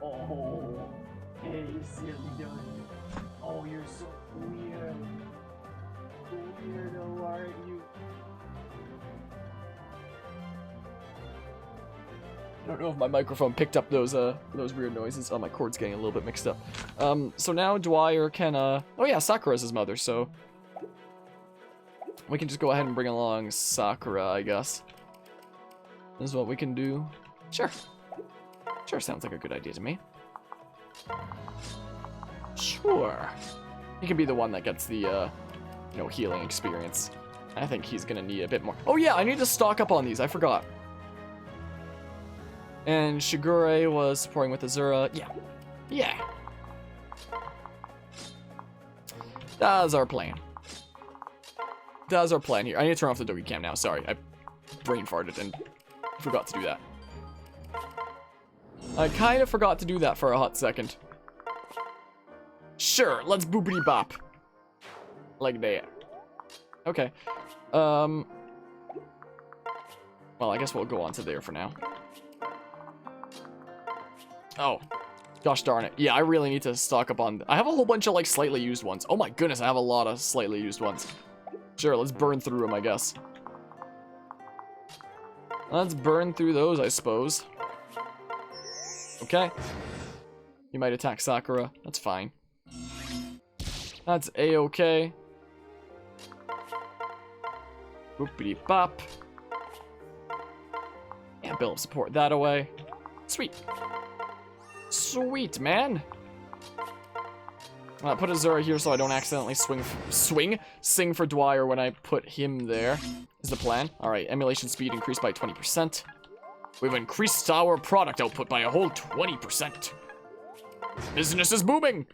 Oh. Hey, silly done. Oh, you're so weird. Weirdo, aren't you? I don't know if my microphone picked up those weird noises. Oh, my cord's getting a little bit mixed up. So now Dwyer can, oh yeah, Sakura's his mother, so we can just go ahead and bring along Sakura, I guess. This is what we can do. Sure. Sure, sounds like a good idea to me. Sure. He can be the one that gets the, you know, healing experience. I think he's gonna need a bit more. Oh yeah, I need to stock up on these, I forgot. And Shigure was supporting with Azura. Yeah. Yeah. That's our plan. That's our plan here. I need to turn off the Dogi Cam now. Sorry, I brain farted and forgot to do that. I kind of forgot to do that for a hot second. Sure, let's boopity bop. Like that. Okay. Well, I guess we'll go on to there for now. Oh, gosh darn it. Yeah, I really need to stock up on... I have a whole bunch of, like, slightly used ones. Oh my goodness, I have a lot of slightly used ones. Sure, let's burn through them, I guess. Let's burn through those, I suppose. Okay. You might attack Sakura. That's fine. That's A-okay. Boopity bop. Yeah, build up support that away. Sweet. Sweet, man. Put Azura here so I don't accidentally sing for Dwyer when I put him there. Is the plan. Alright, emulation speed increased by 20%. We've increased our product output by a whole 20%. Business is booming!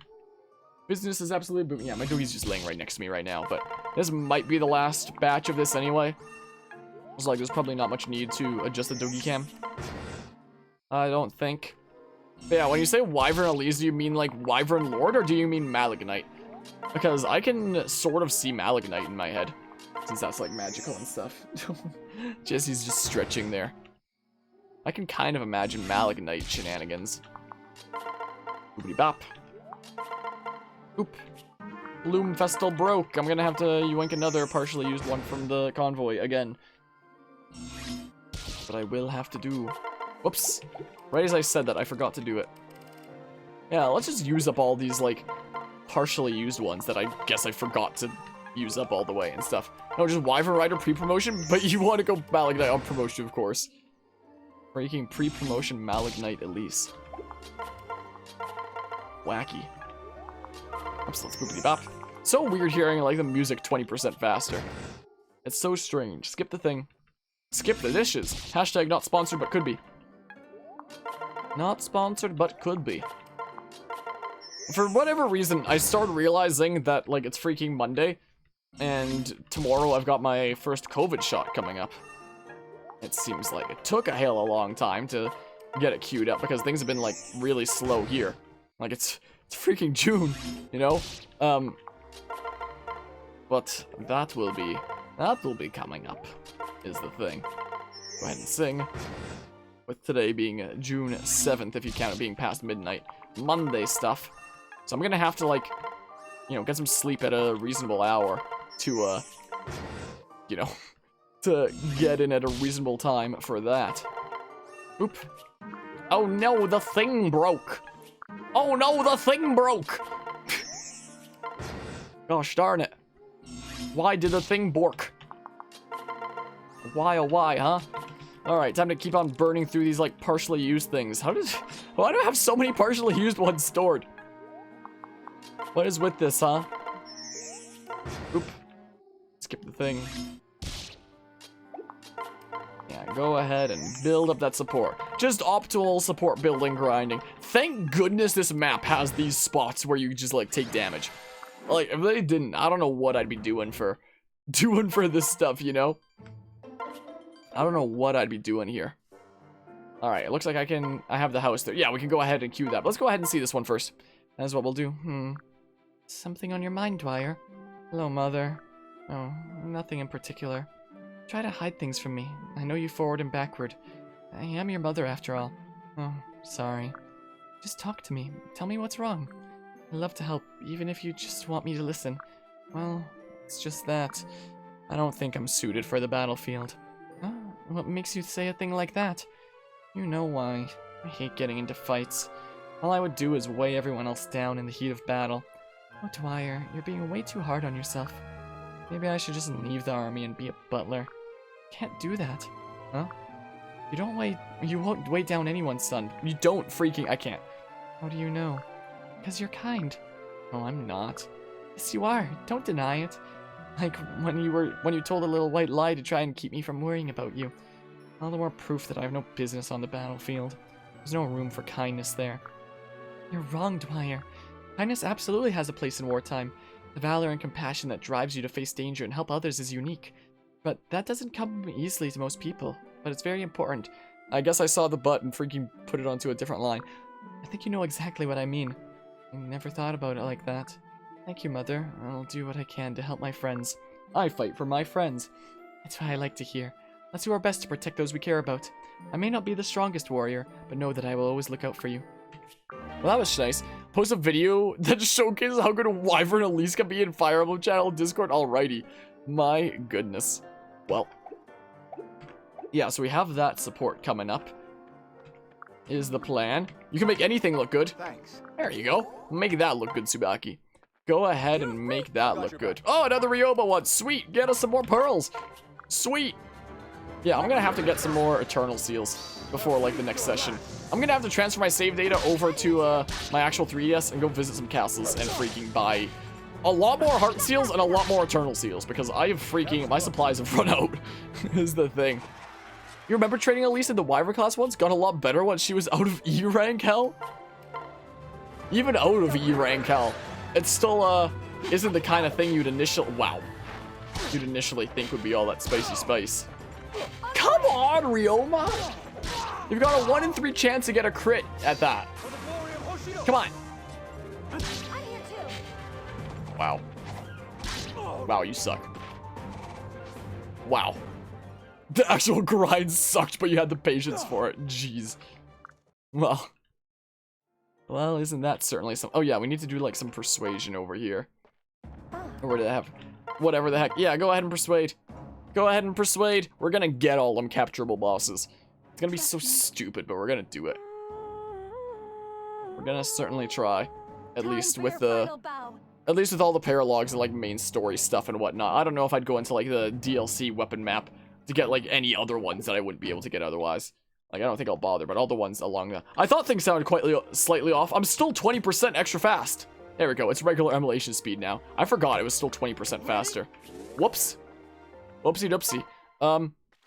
Business is absolutely booming. Yeah, my doogie's just laying right next to me right now, but this might be the last batch of this anyway. It's like there's probably not much need to adjust the doogie cam. I don't think. But yeah, when you say Wyvern Elise, do you mean like Wyvern Lord or do you mean Malignite? Because I can sort of see Malignite in my head. Since that's like magical and stuff. Jesse's just stretching there. I can kind of imagine Malignite shenanigans. Boopity bop. Oop. Bloom Festal broke. I'm gonna have to yoink another partially used one from the convoy again. But I will have to do. Whoops. Right as I said that, I forgot to do it. Yeah, let's just use up all these, like, partially used ones that I guess I forgot to use up all the way and stuff. No, just Wyvern Rider pre-promotion, but you want to go Malignite on promotion, of course. Breaking pre-promotion Malignite Elise. Wacky. Oops, let's boopity bop. So weird hearing, like, the music 20% faster. It's so strange. Skip the thing. Skip the dishes. Hashtag not sponsored, but could be. Not sponsored, but could be. For whatever reason, I started realizing that, like, it's freaking Monday, and tomorrow I've got my first COVID shot coming up. It seems like it took a hell of a long time to get it queued up, because things have been, like, really slow here. Like, it's freaking June, you know? But that will be coming up, is the thing. Go ahead and sing. With today being June 7th, if you count it being past midnight. Monday stuff. So I'm gonna have to, like, you know, get some sleep at a reasonable hour to, you know, to get in at a reasonable time for that. Oop. Oh no, the thing broke. Oh no, the thing broke. Gosh darn it. Why did the thing bork? Why, oh why, huh? Alright, time to keep on burning through these, like, partially used things. Why do I have so many partially used ones stored? What is with this, huh? Oop. Skip the thing. Yeah, go ahead and build up that support. Just optimal support building grinding. Thank goodness this map has these spots where you just, like, take damage. Like, if they didn't, I don't know what I'd be doing for this stuff, you know? I don't know what I'd be doing here. Alright, it looks like I have the house there. Yeah, we can go ahead and queue that. But let's go ahead and see this one first. That's what we'll do. Something on your mind, Dwyer? Hello, Mother. Oh, nothing in particular. Try to hide things from me. I know you forward and backward. I am your mother, after all. Oh, sorry. Just talk to me. Tell me what's wrong. I'd love to help, even if you just want me to listen. Well, it's just that. I don't think I'm suited for the battlefield. Oh, what makes you say a thing like that? You know why. I hate getting into fights. All I would do is weigh everyone else down in the heat of battle. Oh, Dwyer, you're being way too hard on yourself. Maybe I should just leave the army and be a butler. Can't do that. Huh? You won't weigh down anyone's son. You don't freaking... I can't. How do you know? Because you're kind. Oh, I'm not. Yes, you are. Don't deny it. Like when you told a little white lie to try and keep me from worrying about you. All the more proof that I have no business on the battlefield. There's no room for kindness there. You're wrong, Dwyer. Kindness absolutely has a place in wartime. The valor and compassion that drives you to face danger and help others is unique. But that doesn't come easily to most people. But it's very important. I guess I saw the butt and freaking put it onto a different line. I think you know exactly what I mean. I never thought about it like that. Thank you, Mother. I'll do what I can to help my friends. I fight for my friends. That's what I like to hear. Let's do our best to protect those we care about. I may not be the strongest warrior, but know that I will always look out for you. Well, that was nice. Post a video that showcases how good a Wyvern Elise can be in Fire Emblem channel Discord. Alrighty. My goodness. Well. Yeah, so we have that support coming up. Is the plan. You can make anything look good. Thanks. There you go. Make that look good, Tsubaki. Go ahead and make that look good. Oh, another Ryoba one. Sweet. Get us some more pearls. Sweet. Yeah, I'm gonna have to get some more Eternal Seals before, like, the next session. I'm gonna have to transfer my save data over to, my actual 3DS and go visit some castles and freaking buy a lot more Heart Seals and a lot more Eternal Seals, because I have freaking... my supplies have run out, is the thing. You remember training Elise in the Wyvern class once? Got a lot better once she was out of E rank, hell? Even out of E rank, hell. It still, isn't the kind of thing you'd initially... wow. You'd initially think would be all that spicy spice. Come on, Ryoma! You've got a 1 in 3 chance to get a crit at that. Come on. Wow. Wow, you suck. Wow. The actual grind sucked, but you had the patience for it. Jeez. Well. Well, isn't that certainly some... oh yeah, we need to do, like, some persuasion over here. Or where did I have... whatever the heck. Yeah, go ahead and persuade. Go ahead and persuade. We're gonna get all them capturable bosses. It's gonna be so stupid, but we're gonna do it. We're gonna certainly try. At least with the... at least with all the paralogs and, like, main story stuff and whatnot. I don't know if I'd go into, like, the DLC weapon map to get, like, any other ones that I wouldn't be able to get otherwise. Like, I don't think I'll bother, but all the ones along the... I thought things sounded quite slightly off. I'm still 20% extra fast. There we go. It's regular emulation speed now. I forgot it was still 20% faster. Whoops. Whoopsie doopsie.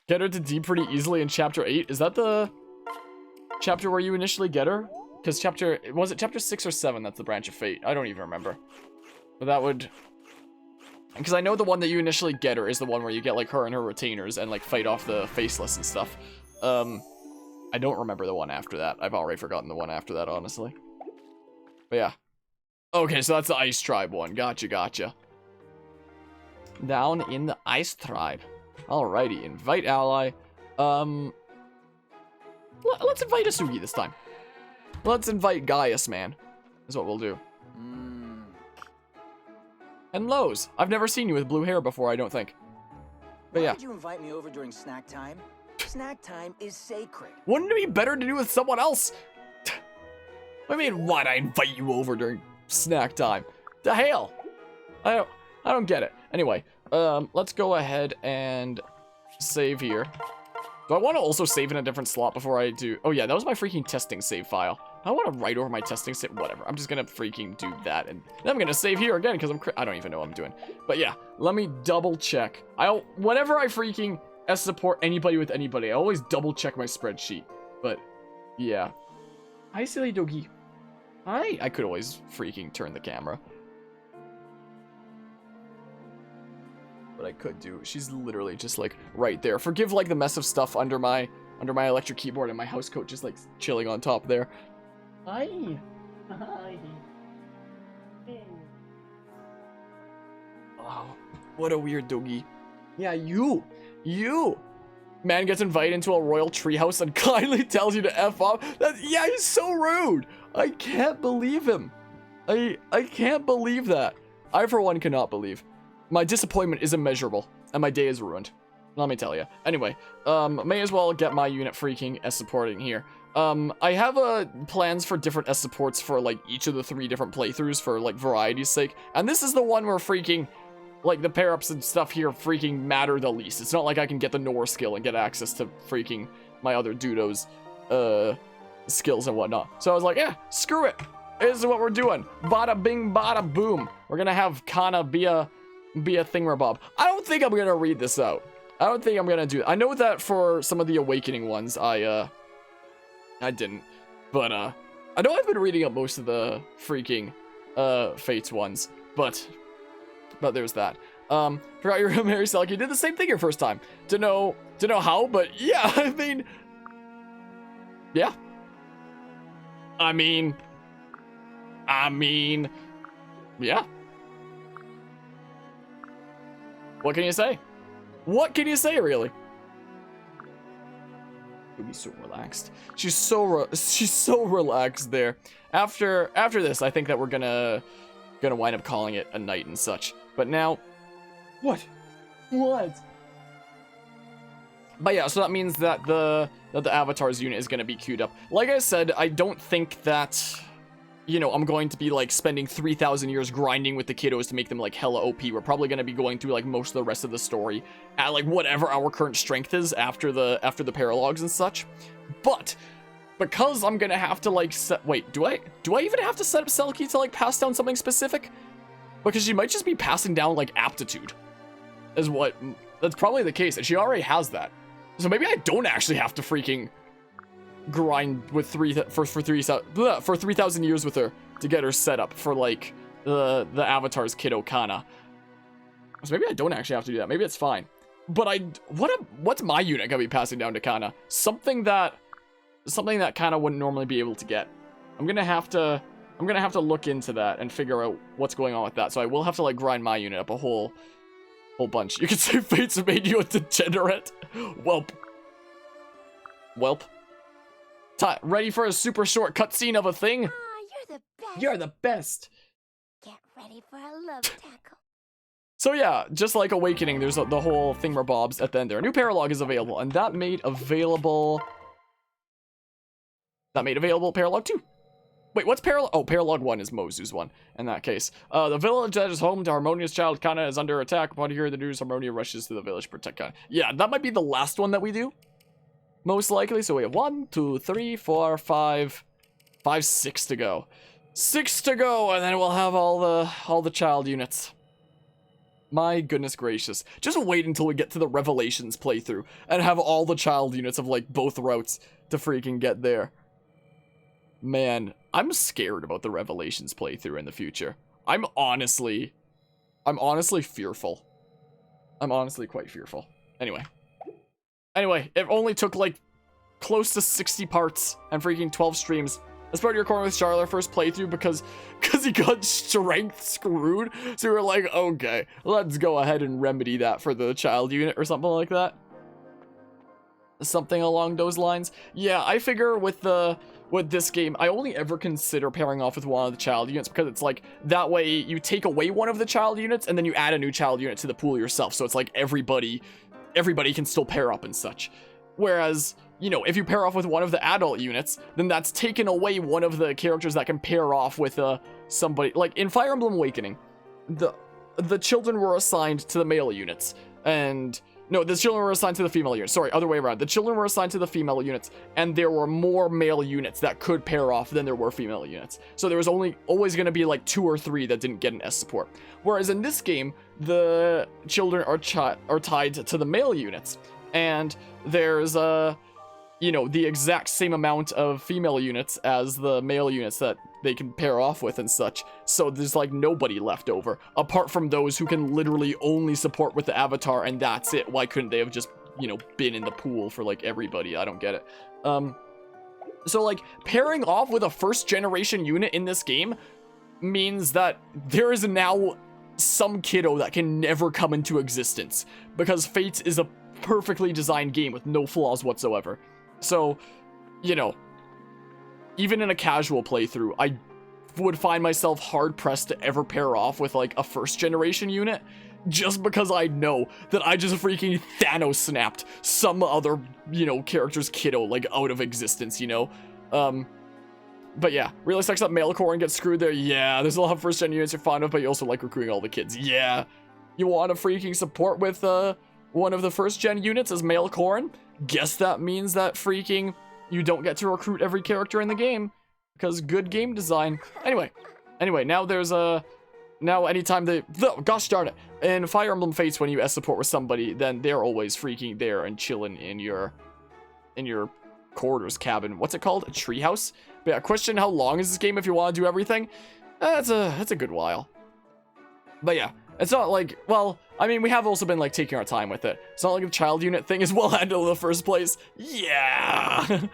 Get her to D pretty easily in chapter 8. Is that the chapter where you initially get her? Because chapter... was it chapter 6 or 7 that's the branch of fate? I don't even remember. But that would... because I know the one that you initially get her is the one where you get, like, her and her retainers and, like, fight off the faceless and stuff. I don't remember the one after that. I've already forgotten the one after that, honestly. But yeah. Okay, so that's the Ice Tribe one. Gotcha. Down in the Ice Tribe. Alrighty, invite ally. Let's invite Asugi this time. Let's invite Gaius, man. Is what we'll do. And Lowe's. I've never seen you with blue hair before, I don't think. But yeah. Why did you invite me over during snack time? Snack time is sacred. Wouldn't it be better to do with someone else? I mean, why'd I invite you over during snack time? The hell? I don't get it. Anyway, let's go ahead and save here. Do I want to also save in a different slot before I do? Oh yeah, that was my freaking testing save file. I want to write over my testing save. Whatever. I'm just gonna freaking do that, and then I'm gonna save here again because I don't even know what I'm doing. But yeah, let me double check. Whenever I freaking support anybody with anybody, I always double check my spreadsheet. But yeah. Hi, silly doggy. Hi. I could always freaking turn the camera. But I could do. She's literally just like right there. Forgive like the mess of stuff under my electric keyboard and my house coat just like chilling on top there. Hi. Hi. Oh, what a weird doggy. Yeah, you. Man gets invited into a royal treehouse and kindly tells you to F off. Yeah, he's so rude. I can't believe him. I can't believe that. I, for one, cannot believe. My disappointment is immeasurable, and my day is ruined. Let me tell you. Anyway, may as well get my unit freaking S supporting here. I have plans for different S supports for like each of the 3 different playthroughs for like variety's sake, and this is the one where freaking like the pair-ups and stuff here freaking matter the least. It's not like I can get the Nor skill and get access to freaking my other Dudo's skills and whatnot. So I was like, yeah, screw it. This is what we're doing. Bada bing, bada boom. We're gonna have Kana be a thingamabob. I don't think I'm gonna read this out. I don't think I'm gonna do it. I know that for some of the Awakening ones, I didn't. But, I know I've been reading up most of the freaking, Fates ones. But there's that. Forgot you're Mary Selk. You did the same thing your first time. Don't know how, but yeah, I mean... yeah. I mean... yeah. What can you say? What can you say, really? Would be so relaxed. She's so relaxed there. After this, I think that we're gonna wind up calling it a night and such. But now, what? But yeah, so that means that the Avatar's unit is gonna be queued up. Like I said, I don't think that you know, I'm going to be, like, spending 3,000 years grinding with the kiddos to make them, like, hella OP. We're probably going to be going through, like, most of the rest of the story at, like, whatever our current strength is after the paralogs and such. But because I'm going to have to, like, wait, do I even have to set up Selkie to, like, pass down something specific? Because she might just be passing down, like, aptitude. That's probably the case, and she already has that. So maybe I don't actually have to freaking grind with for 3,000 years with her to get her set up for, like, the Avatar's kiddo Kana. So maybe I don't actually have to do that. Maybe it's fine. But what's my unit gonna be passing down to Kana? Something that Kana wouldn't normally be able to get. I'm gonna have to look into that and figure out what's going on with that. So I will have to, like, grind my unit up a whole bunch. You could say Fates made you a degenerate. Welp. Ready for a super short cutscene of a thing? Ah, you're the best. You're the best. Get ready for a love tackle. So yeah, just like Awakening, there's the whole thingamabobs at the end there. A new paralog is available, and that made available paralog 2. Wait, what's paralog? Oh, paralog 1 is Mozu's one, in that case. The village that is home to Harmonia's child Kana is under attack. Upon hearing the news, Harmonia rushes to the village to protect Kana. Yeah, that might be the last one that we do. Most likely. So we have 1, 2, 3, 4, 5, 6 to go. 6 to go, and then we'll have all the child units. My goodness gracious. Just wait until we get to the Revelations playthrough and have all the child units of, like, both routes to freaking get there. Man, I'm scared about the Revelations playthrough in the future. I'm honestly fearful. I'm honestly quite fearful. Anyway, it only took, like, close to 60 parts and freaking 12 streams. Let's start your corner with Charlotte first playthrough because he got strength screwed. So we were like, okay, let's go ahead and remedy that for the child unit or something like that. Something along those lines. Yeah, I figure with this game, I only ever consider pairing off with one of the child units because it's like, that way you take away one of the child units and then you add a new child unit to the pool yourself. So it's like everybody can still pair up and such. Whereas, you know, if you pair off with one of the adult units, then that's taken away one of the characters that can pair off with somebody. Like in Fire Emblem Awakening, the children were assigned to the male units, and no, the children were assigned to the female units. Sorry, other way around. The children were assigned to the female units, and there were more male units that could pair off than there were female units. So there was always going to be like 2 or 3 that didn't get an S support. Whereas in this game, the children are tied to the male units, and there's you know, the exact same amount of female units as the male units that they can pair off with and such. So there's like nobody left over, apart from those who can literally only support with the avatar, and that's it. Why couldn't they have just, you know, been in the pool for like everybody? I don't get it. So like pairing off with a first generation unit in this game means that there is now some kiddo that can never come into existence, because Fates is a perfectly designed game with no flaws whatsoever. So, you know, even in a casual playthrough, I would find myself hard-pressed to ever pair off with, like, a first-generation unit, just because I know that I just freaking Thanos snapped some other, you know, character's kiddo, like, out of existence, you know? But yeah, really sucks up male core and get screwed there. Yeah, there's a lot of first-gen units you're fond of, but you also like recruiting all the kids. Yeah. You want to freaking support with, one of the first-gen units as male Corrin? Guess that means that freaking you don't get to recruit every character in the game, because good game design. Anyway, now there's now anytime gosh darn it, in Fire Emblem Fates, when you S support with somebody, then they're always freaking there and chilling in your quarters cabin. What's it called? A treehouse? But yeah, question, how long is this game if you want to do everything? That's a good while. But yeah, it's not like, well, I mean, we have also been, like, taking our time with it. It's not like the child unit thing is well handled in the first place. Yeah!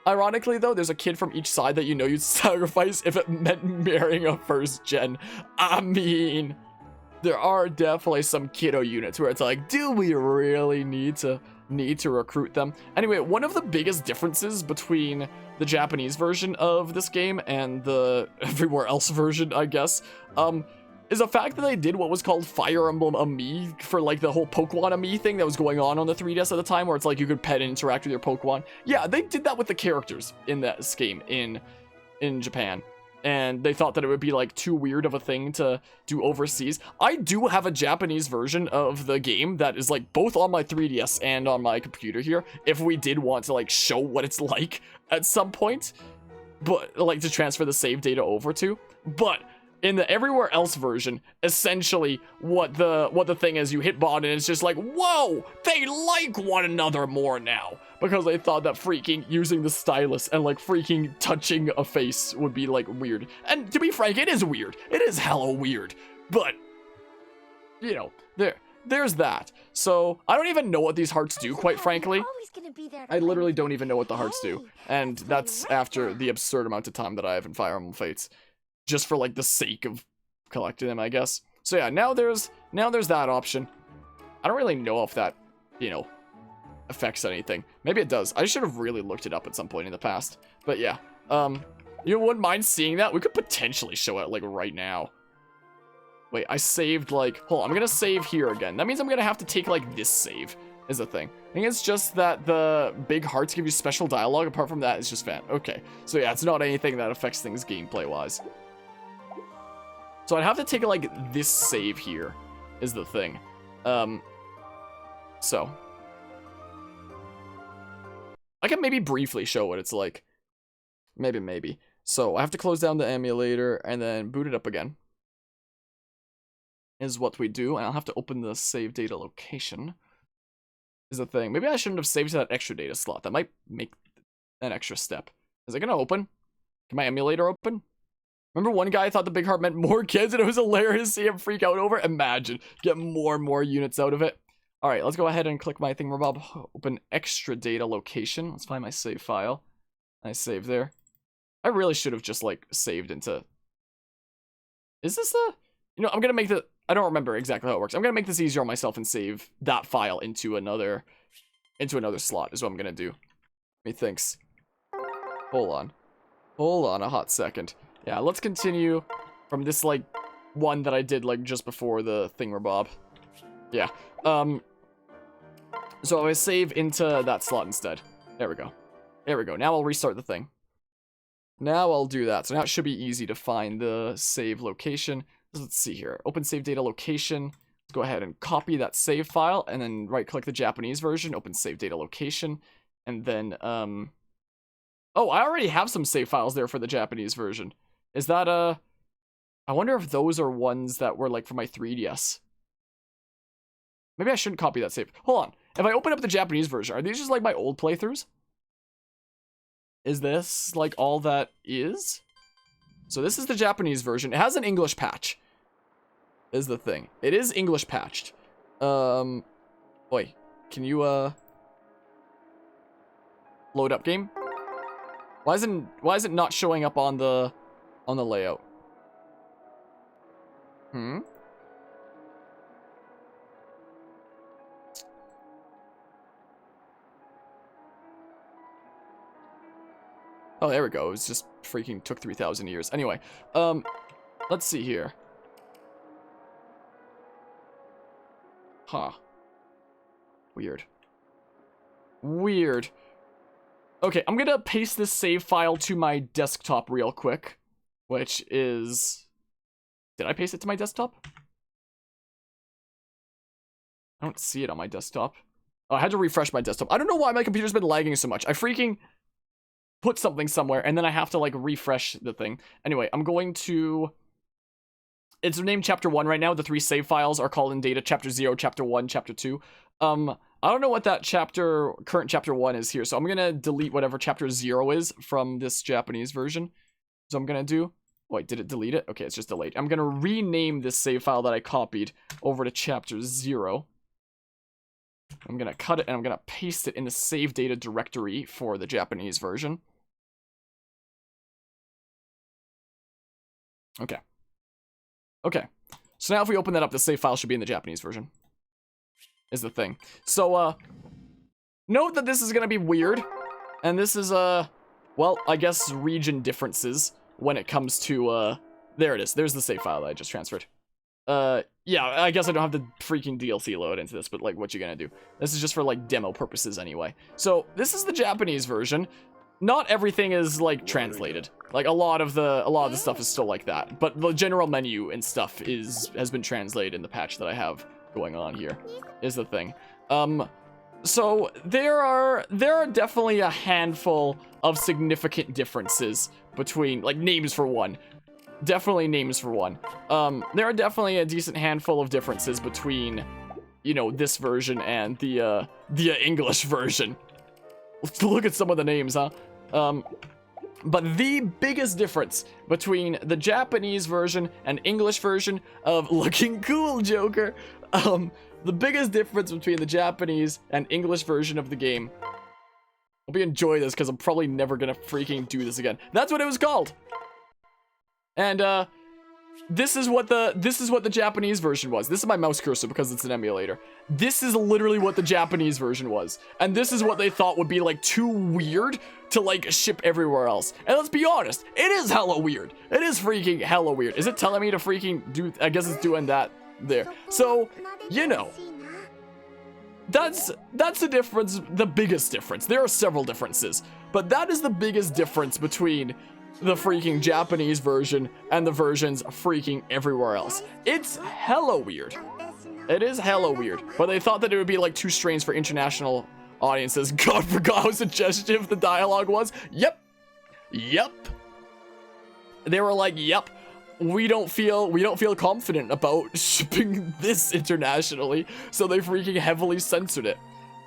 Ironically, though, there's a kid from each side that you know you'd sacrifice if it meant marrying a first gen. I mean, there are definitely some kiddo units where it's like, do we really need to recruit them? Anyway, one of the biggest differences between the Japanese version of this game and the everywhere else version, I guess, is the fact that they did what was called Fire Emblem Ami for, like, the whole Pokemon Ami thing that was going on the 3DS at the time, where it's like you could pet and interact with your Pokemon. Yeah, they did that with the characters in this game in Japan. and they thought that it would be like too weird of a thing to do overseas. I do have a Japanese version of the game that is like both on my 3DS and on my computer here, if we did want to like show what it's like at some point, but like to transfer the save data over to. But in the everywhere else version, essentially what the thing is, you hit bottom and it's just like, whoa, they like one another more now, because they thought that freaking using the stylus and like freaking touching a face would be like weird. And to be frank, it is weird. It is hella weird. But you know, there's that. So I don't even know what these hearts do, quite frankly. I literally don't even know what the hearts do, and that's after the absurd amount of time that I have in Fire Emblem Fates, just for like the sake of collecting them, I guess. So yeah, now there's that option. I don't really know if that, you know, affects anything. Maybe it does. I should have really looked it up at some point in the past. But yeah, you wouldn't mind seeing that? We could potentially show it like right now. Wait, I saved like, hold on, I'm gonna save here again. That means I'm gonna have to take like this save is the thing. I think it's just that the big hearts give you special dialogue. Apart from that, it's just fan. Okay, so yeah, it's not anything that affects things gameplay wise. So I'd have to take like this save here is the thing. So I can maybe briefly show what it's like. Maybe. So I have to close down the emulator and then boot it up again. Is what we do, and I'll have to open the save data location. Is the thing. Maybe I shouldn't have saved to that extra data slot. That might make an extra step. Is it gonna open? Can my emulator open? Remember one guy thought the big heart meant more kids, and it was hilarious to see him freak out over it? Imagine. Get more and more units out of it. Alright, let's go ahead and click my thingamabob. Open extra data location. Let's find my save file. I save there. I really should have just, like, saved into... Is this the... You know, I'm gonna make the... I don't remember exactly how it works. I'm gonna make this easier on myself and save that file into another slot, is what I'm gonna do. Methinks. Hold on a hot second. Yeah, let's continue from this, like, one that I did, like, just before the thingamabob. Yeah. So I save into that slot instead. There we go. Now I'll restart the thing. Now I'll do that. So now it should be easy to find the save location. Let's see here. Open save data location. Let's go ahead and copy that save file, and then right-click the Japanese version. Open save data location, and then oh, I already have some save files there for the Japanese version. Is that I wonder if those are ones that were like for my 3DS. Maybe I shouldn't copy that save. Hold on. If I open up the Japanese version, are these just like my old playthroughs? Is this like all that is? So this is the Japanese version. It has an English patch. Is the thing. It is English patched. Oi, can you load up game? Why is it not showing up on the layout? Oh, there we go. It was just freaking took 3,000 years. Anyway, let's see here. Huh. Weird. Okay, I'm gonna paste this save file to my desktop real quick, which is... Did I paste it to my desktop? I don't see it on my desktop. Oh, I had to refresh my desktop. I don't know why my computer's been lagging so much. I freaking put something somewhere, and then I have to, like, refresh the thing. Anyway, I'm going to... It's named Chapter 1 right now. The 3 save files are called in data Chapter 0, Chapter 1, Chapter 2. I don't know what that current Chapter 1 is here, so I'm gonna delete whatever Chapter 0 is from this Japanese version. So I'm gonna do... Wait, did it delete it? Okay, it's just delayed. I'm gonna rename this save file that I copied over to Chapter 0. I'm gonna cut it, and I'm gonna paste it in the save data directory for the Japanese version. Okay, so now if we open that up, the save file should be in the Japanese version. Is the thing. So, note that this is gonna be weird. And this is, well, I guess region differences when it comes to, there it is. There's the save file that I just transferred. Yeah, I guess I don't have the freaking DLC load into this, but, like, what you gonna do? This is just for, like, demo purposes anyway. So, this is the Japanese version. not everything is like translated. Like a lot of the stuff is still like that, but the general menu and stuff has been translated in the patch that I have going on here. Is the thing. So there are definitely a handful of significant differences between, like, names for one. Definitely names for one. There are definitely a decent handful of differences between, you know, this version and the English version. Let's look at some of the names, huh? But the biggest difference between the Japanese version and English version of looking cool, Joker, the biggest difference between the Japanese and English version of the game. Hope you enjoy this, because I'm probably never gonna freaking do this again. That's what it was called. And this is what the Japanese version was. This is my mouse cursor because it's an emulator. This is literally what the Japanese version was. And this is what they thought would be like too weird to like ship everywhere else. And let's be honest, it is hella weird. It is freaking hella weird. Is it telling me to freaking do, I guess it's doing that there. So, you know, that's the difference, the biggest difference. There are several differences, but that is the biggest difference between the freaking Japanese version and the versions freaking everywhere else. It's hella weird. It is hella weird, but they thought that it would be like too strange for international audiences. God forgot how suggestive the dialogue was. Yep. They were like, yep. We don't feel confident about shipping this internationally, so they freaking heavily censored it.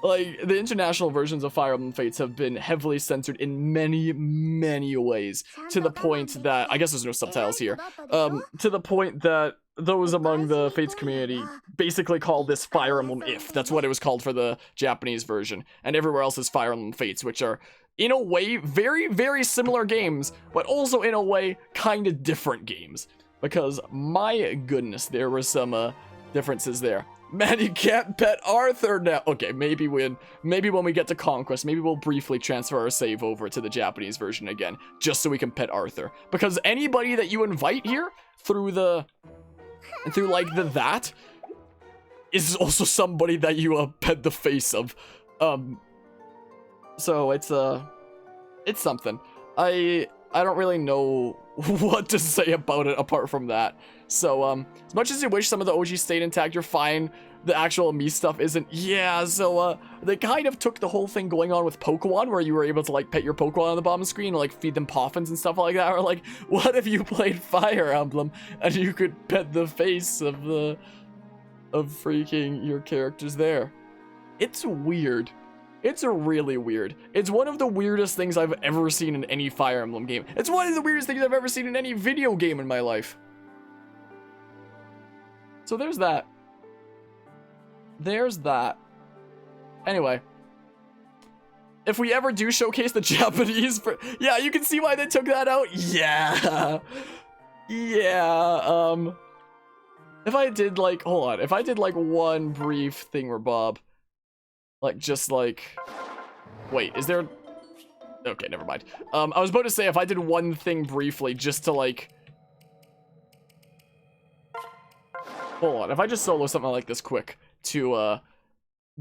Like, the international versions of Fire Emblem Fates have been heavily censored in many, many ways, to the point that, I guess there's no subtitles here, to the point that those among the Fates community basically call this Fire Emblem If. That's what it was called for the Japanese version, and everywhere else is Fire Emblem Fates, which are, in a way, very, very similar games, but also, in a way, kind of different games. Because, my goodness, there were some, differences there. Man, you can't pet Arthur now. Okay, maybe when we get to Conquest, maybe we'll briefly transfer our save over to the Japanese version again, just so we can pet Arthur. Because anybody that you invite here through that is also somebody that you pet the face of. So it's something. I don't really know what to say about it apart from that. So, as much as you wish some of the OG stayed intact, you're fine. The actual me stuff isn't. Yeah, so, they kind of took the whole thing going on with Pokemon, where you were able to, like, pet your Pokemon on the bottom screen, and, like, feed them poffins and stuff like that. Or, like, what if you played Fire Emblem, and you could pet the face of freaking your characters there? It's weird. It's really weird. It's one of the weirdest things I've ever seen in any Fire Emblem game. It's one of the weirdest things I've ever seen in any video game in my life. So there's that. There's that. Anyway. If we ever do showcase the Japanese... yeah, you can see why they took that out. Yeah. Yeah, if I did, like... Hold on. If I did, like, one brief thingamabob... Like, just like... Wait, is there... Okay, never mind. I was about to say, if I did one thing briefly, just to, like... Hold on, if I just solo something like this quick to,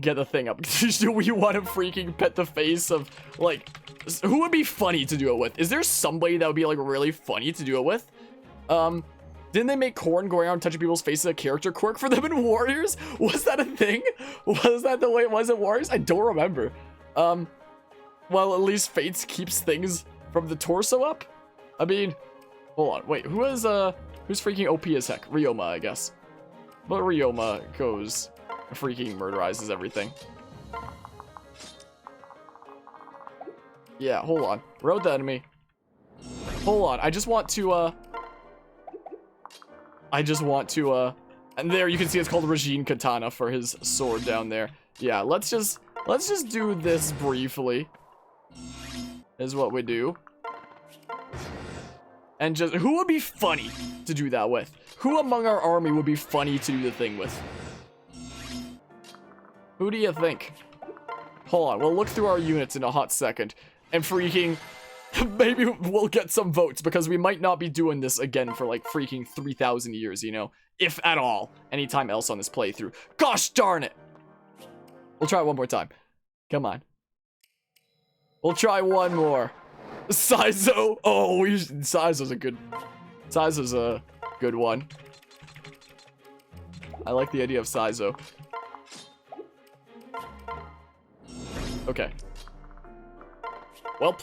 get the thing up. Do we want to freaking pet the face of, like... Who would be funny to do it with? Is there somebody that would be, like, really funny to do it with? Didn't they make Korn go around touching people's faces a character quirk for them in Warriors? Was that a thing? Was that the way it was in Warriors? I don't remember. Well, at least Fates keeps things from the torso up? I mean, hold on, wait, who's freaking OP as heck? Ryoma, I guess. But Ryoma goes freaking murderizes everything. Yeah, hold on. Road the enemy. Hold on, I just want to, and there you can see it's called Regine Katana for his sword down there. Yeah, let's just do this briefly. Is what we do. And just, who would be funny to do that with? Who among our army would be funny to do the thing with? Who do you think? Hold on, we'll look through our units in a hot second. And freaking... maybe we'll get some votes, because we might not be doing this again for like freaking 3,000 years, you know? If at all, anytime else on this playthrough. Gosh darn it! We'll try it one more time. Come on. We'll try one more. Saizo. Oh, Saizo's a good one. I like the idea of Saizo. Okay. Well,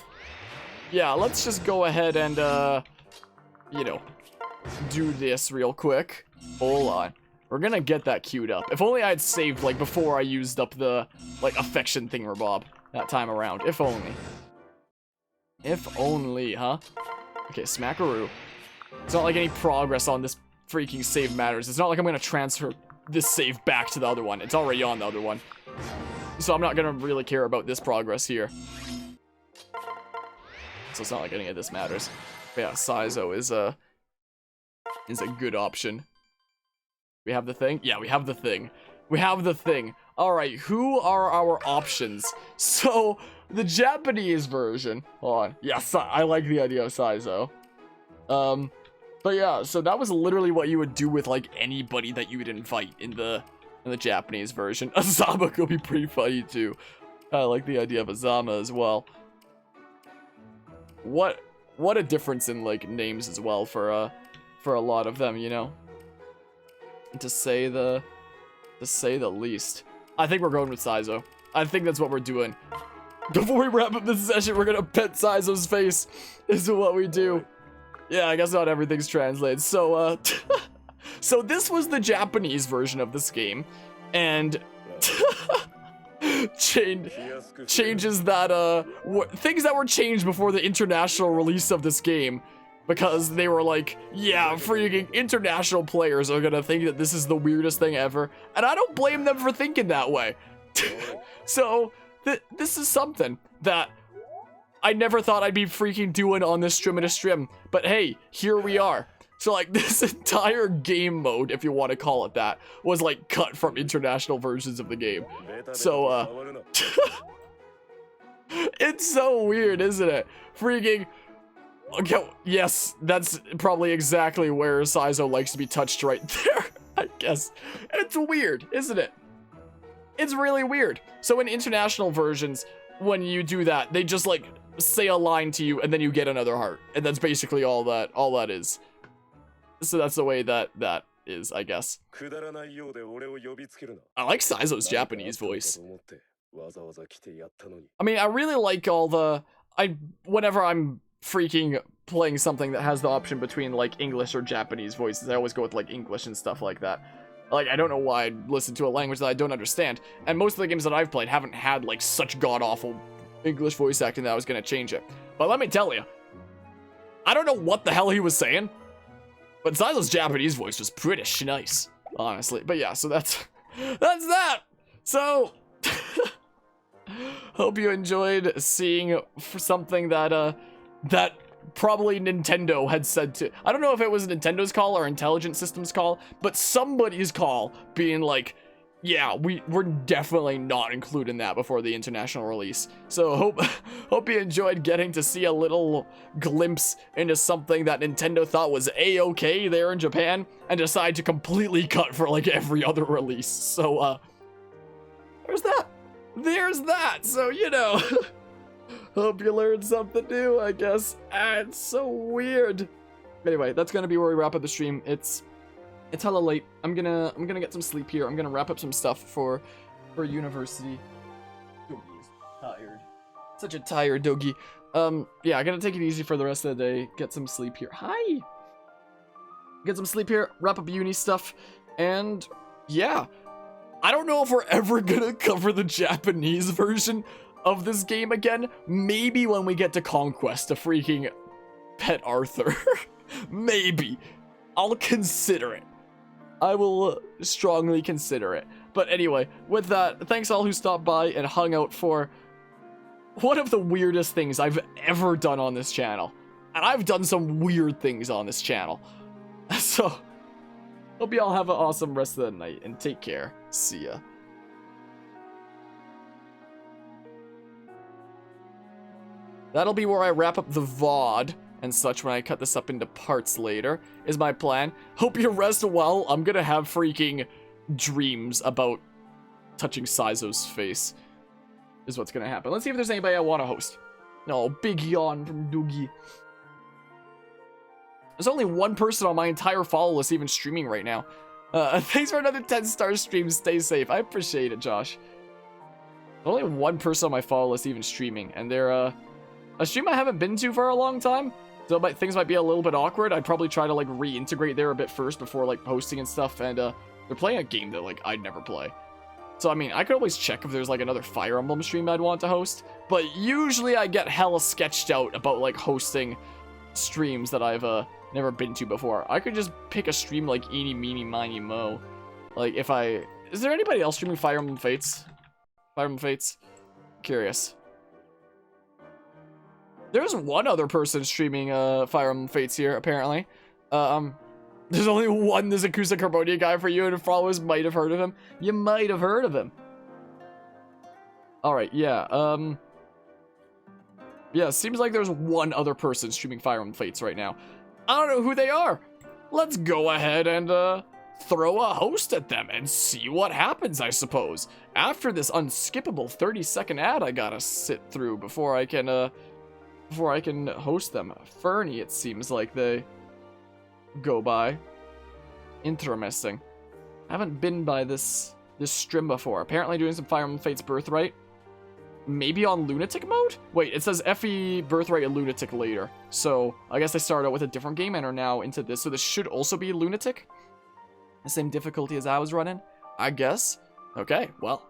yeah, let's just go ahead and, you know, do this real quick. Hold on. We're gonna get that queued up. If only I had saved, like, before I used up the, like, affection thingamabob that time around. If only. If only, huh? Okay, Smackaroo. It's not like any progress on this freaking save matters. It's not like I'm gonna transfer this save back to the other one. It's already on the other one. So I'm not gonna really care about this progress here. So it's not like any of this matters. But yeah, Saizo is a good option. We have the thing? Yeah, we have the thing. We have the thing. Alright, who are our options? So, the Japanese version. Hold on. Yes, I like the idea of Saizo. But yeah, so that was literally what you would do with, like, anybody that you would invite in the Japanese version. Azama could be pretty funny, too. I like the idea of Azama as well. What a difference in, like, names as well for a lot of them, you know? To say the least. I think we're going with Saizo. I think that's what we're doing. Before we wrap up this session, we're gonna pet Saizo's face. This is what we do. Yeah, I guess not everything's translated. So, so this was the Japanese version of this game, and changes that things that were changed before the international release of this game, because they were like, yeah, freaking international players are gonna think that this is the weirdest thing ever, and I don't blame them for thinking that way. So this is something that I never thought I'd be freaking doing on this stream, but hey, here we are. So like this entire game mode, if you want to call it that, was like cut from international versions of the game. So it's so weird, isn't it? Freaking okay, yes, that's probably exactly where Saizo likes to be touched right there, I guess. It's weird, isn't it? It's really weird. So in international versions, when you do that, they just like say a line to you and then you get another heart. And that's basically all that is. So that's the way that is, I guess. I like Saizo's Japanese voice. I mean, I really like all the... whenever I'm freaking playing something that has the option between, like, English or Japanese voices, I always go with, like, English and stuff like that. Like, I don't know why I'd listen to a language that I don't understand. And most of the games that I've played haven't had, like, such god-awful English voice acting that I was gonna change it. But let me tell you, I don't know what the hell he was saying, but Saizo's Japanese voice was pretty nice, honestly. But yeah, so that's that. So, hope you enjoyed seeing something that that probably Nintendo had said to... I don't know if it was Nintendo's call or Intelligent Systems call, but somebody's call being like, yeah, we're definitely not including that before the international release. So hope you enjoyed getting to see a little glimpse into something that Nintendo thought was a-okay there in Japan and decided to completely cut for like every other release. So there's that. So, you know, hope you learned something new, I guess. It's so weird. Anyway, that's gonna be where we wrap up the stream. It's hella late. I'm gonna get some sleep here. I'm gonna wrap up some stuff for university. Doogie's tired. Such a tired doggy. Yeah, I gotta take it easy for the rest of the day. Get some sleep here. Hi! Get some sleep here, wrap up uni stuff, and yeah. I don't know if we're ever gonna cover the Japanese version of this game again. Maybe when we get to Conquest to freaking pet Arthur. Maybe. I'll consider it. I will strongly consider it. But anyway, with that, thanks all who stopped by and hung out for one of the weirdest things I've ever done on this channel. And I've done some weird things on this channel. So, hope you all have an awesome rest of the night and take care. See ya. That'll be where I wrap up the VOD and such when I cut this up into parts later, is my plan. Hope you rest well. I'm gonna have freaking dreams about touching Saizo's face, is what's gonna happen. Let's see if there's anybody I want to host. No, big yawn from Doogie. There's only one person on my entire follow list even streaming right now. Thanks for another 10-star stream. Stay safe. I appreciate it, Josh. Only one person on my follow list even streaming, and they're a stream I haven't been to for a long time. So things might be a little bit awkward. I'd probably try to like reintegrate there a bit first before like posting and stuff. And they're playing a game that like I'd never play. So I mean, I could always check if there's like another Fire Emblem stream I'd want to host. But usually I get hella sketched out about like hosting streams that I've never been to before. I could just pick a stream like eeny, meeny, miny, mo. Like if is there anybody else streaming Fire Emblem Fates? Fire Emblem Fates? Curious. There's one other person streaming Fire Emblem Fates here, apparently. There's only one Nizakusa Carbonia guy for you, and followers might have heard of him. You might have heard of him. Alright, yeah, yeah, seems like there's one other person streaming Fire Emblem Fates right now. I don't know who they are. Let's go ahead and throw a host at them and see what happens, I suppose. After this unskippable 30-second ad I gotta sit through before I can host them. Fernie, it seems like they go by. Interesting. I haven't been by this stream before. Apparently doing some Fire Emblem Fates Birthright. Maybe on Lunatic mode? Wait, it says FE Birthright and Lunatic later. So, I guess I started out with a different game and are now into this. So this should also be Lunatic? The same difficulty as I was running? I guess. Okay, well.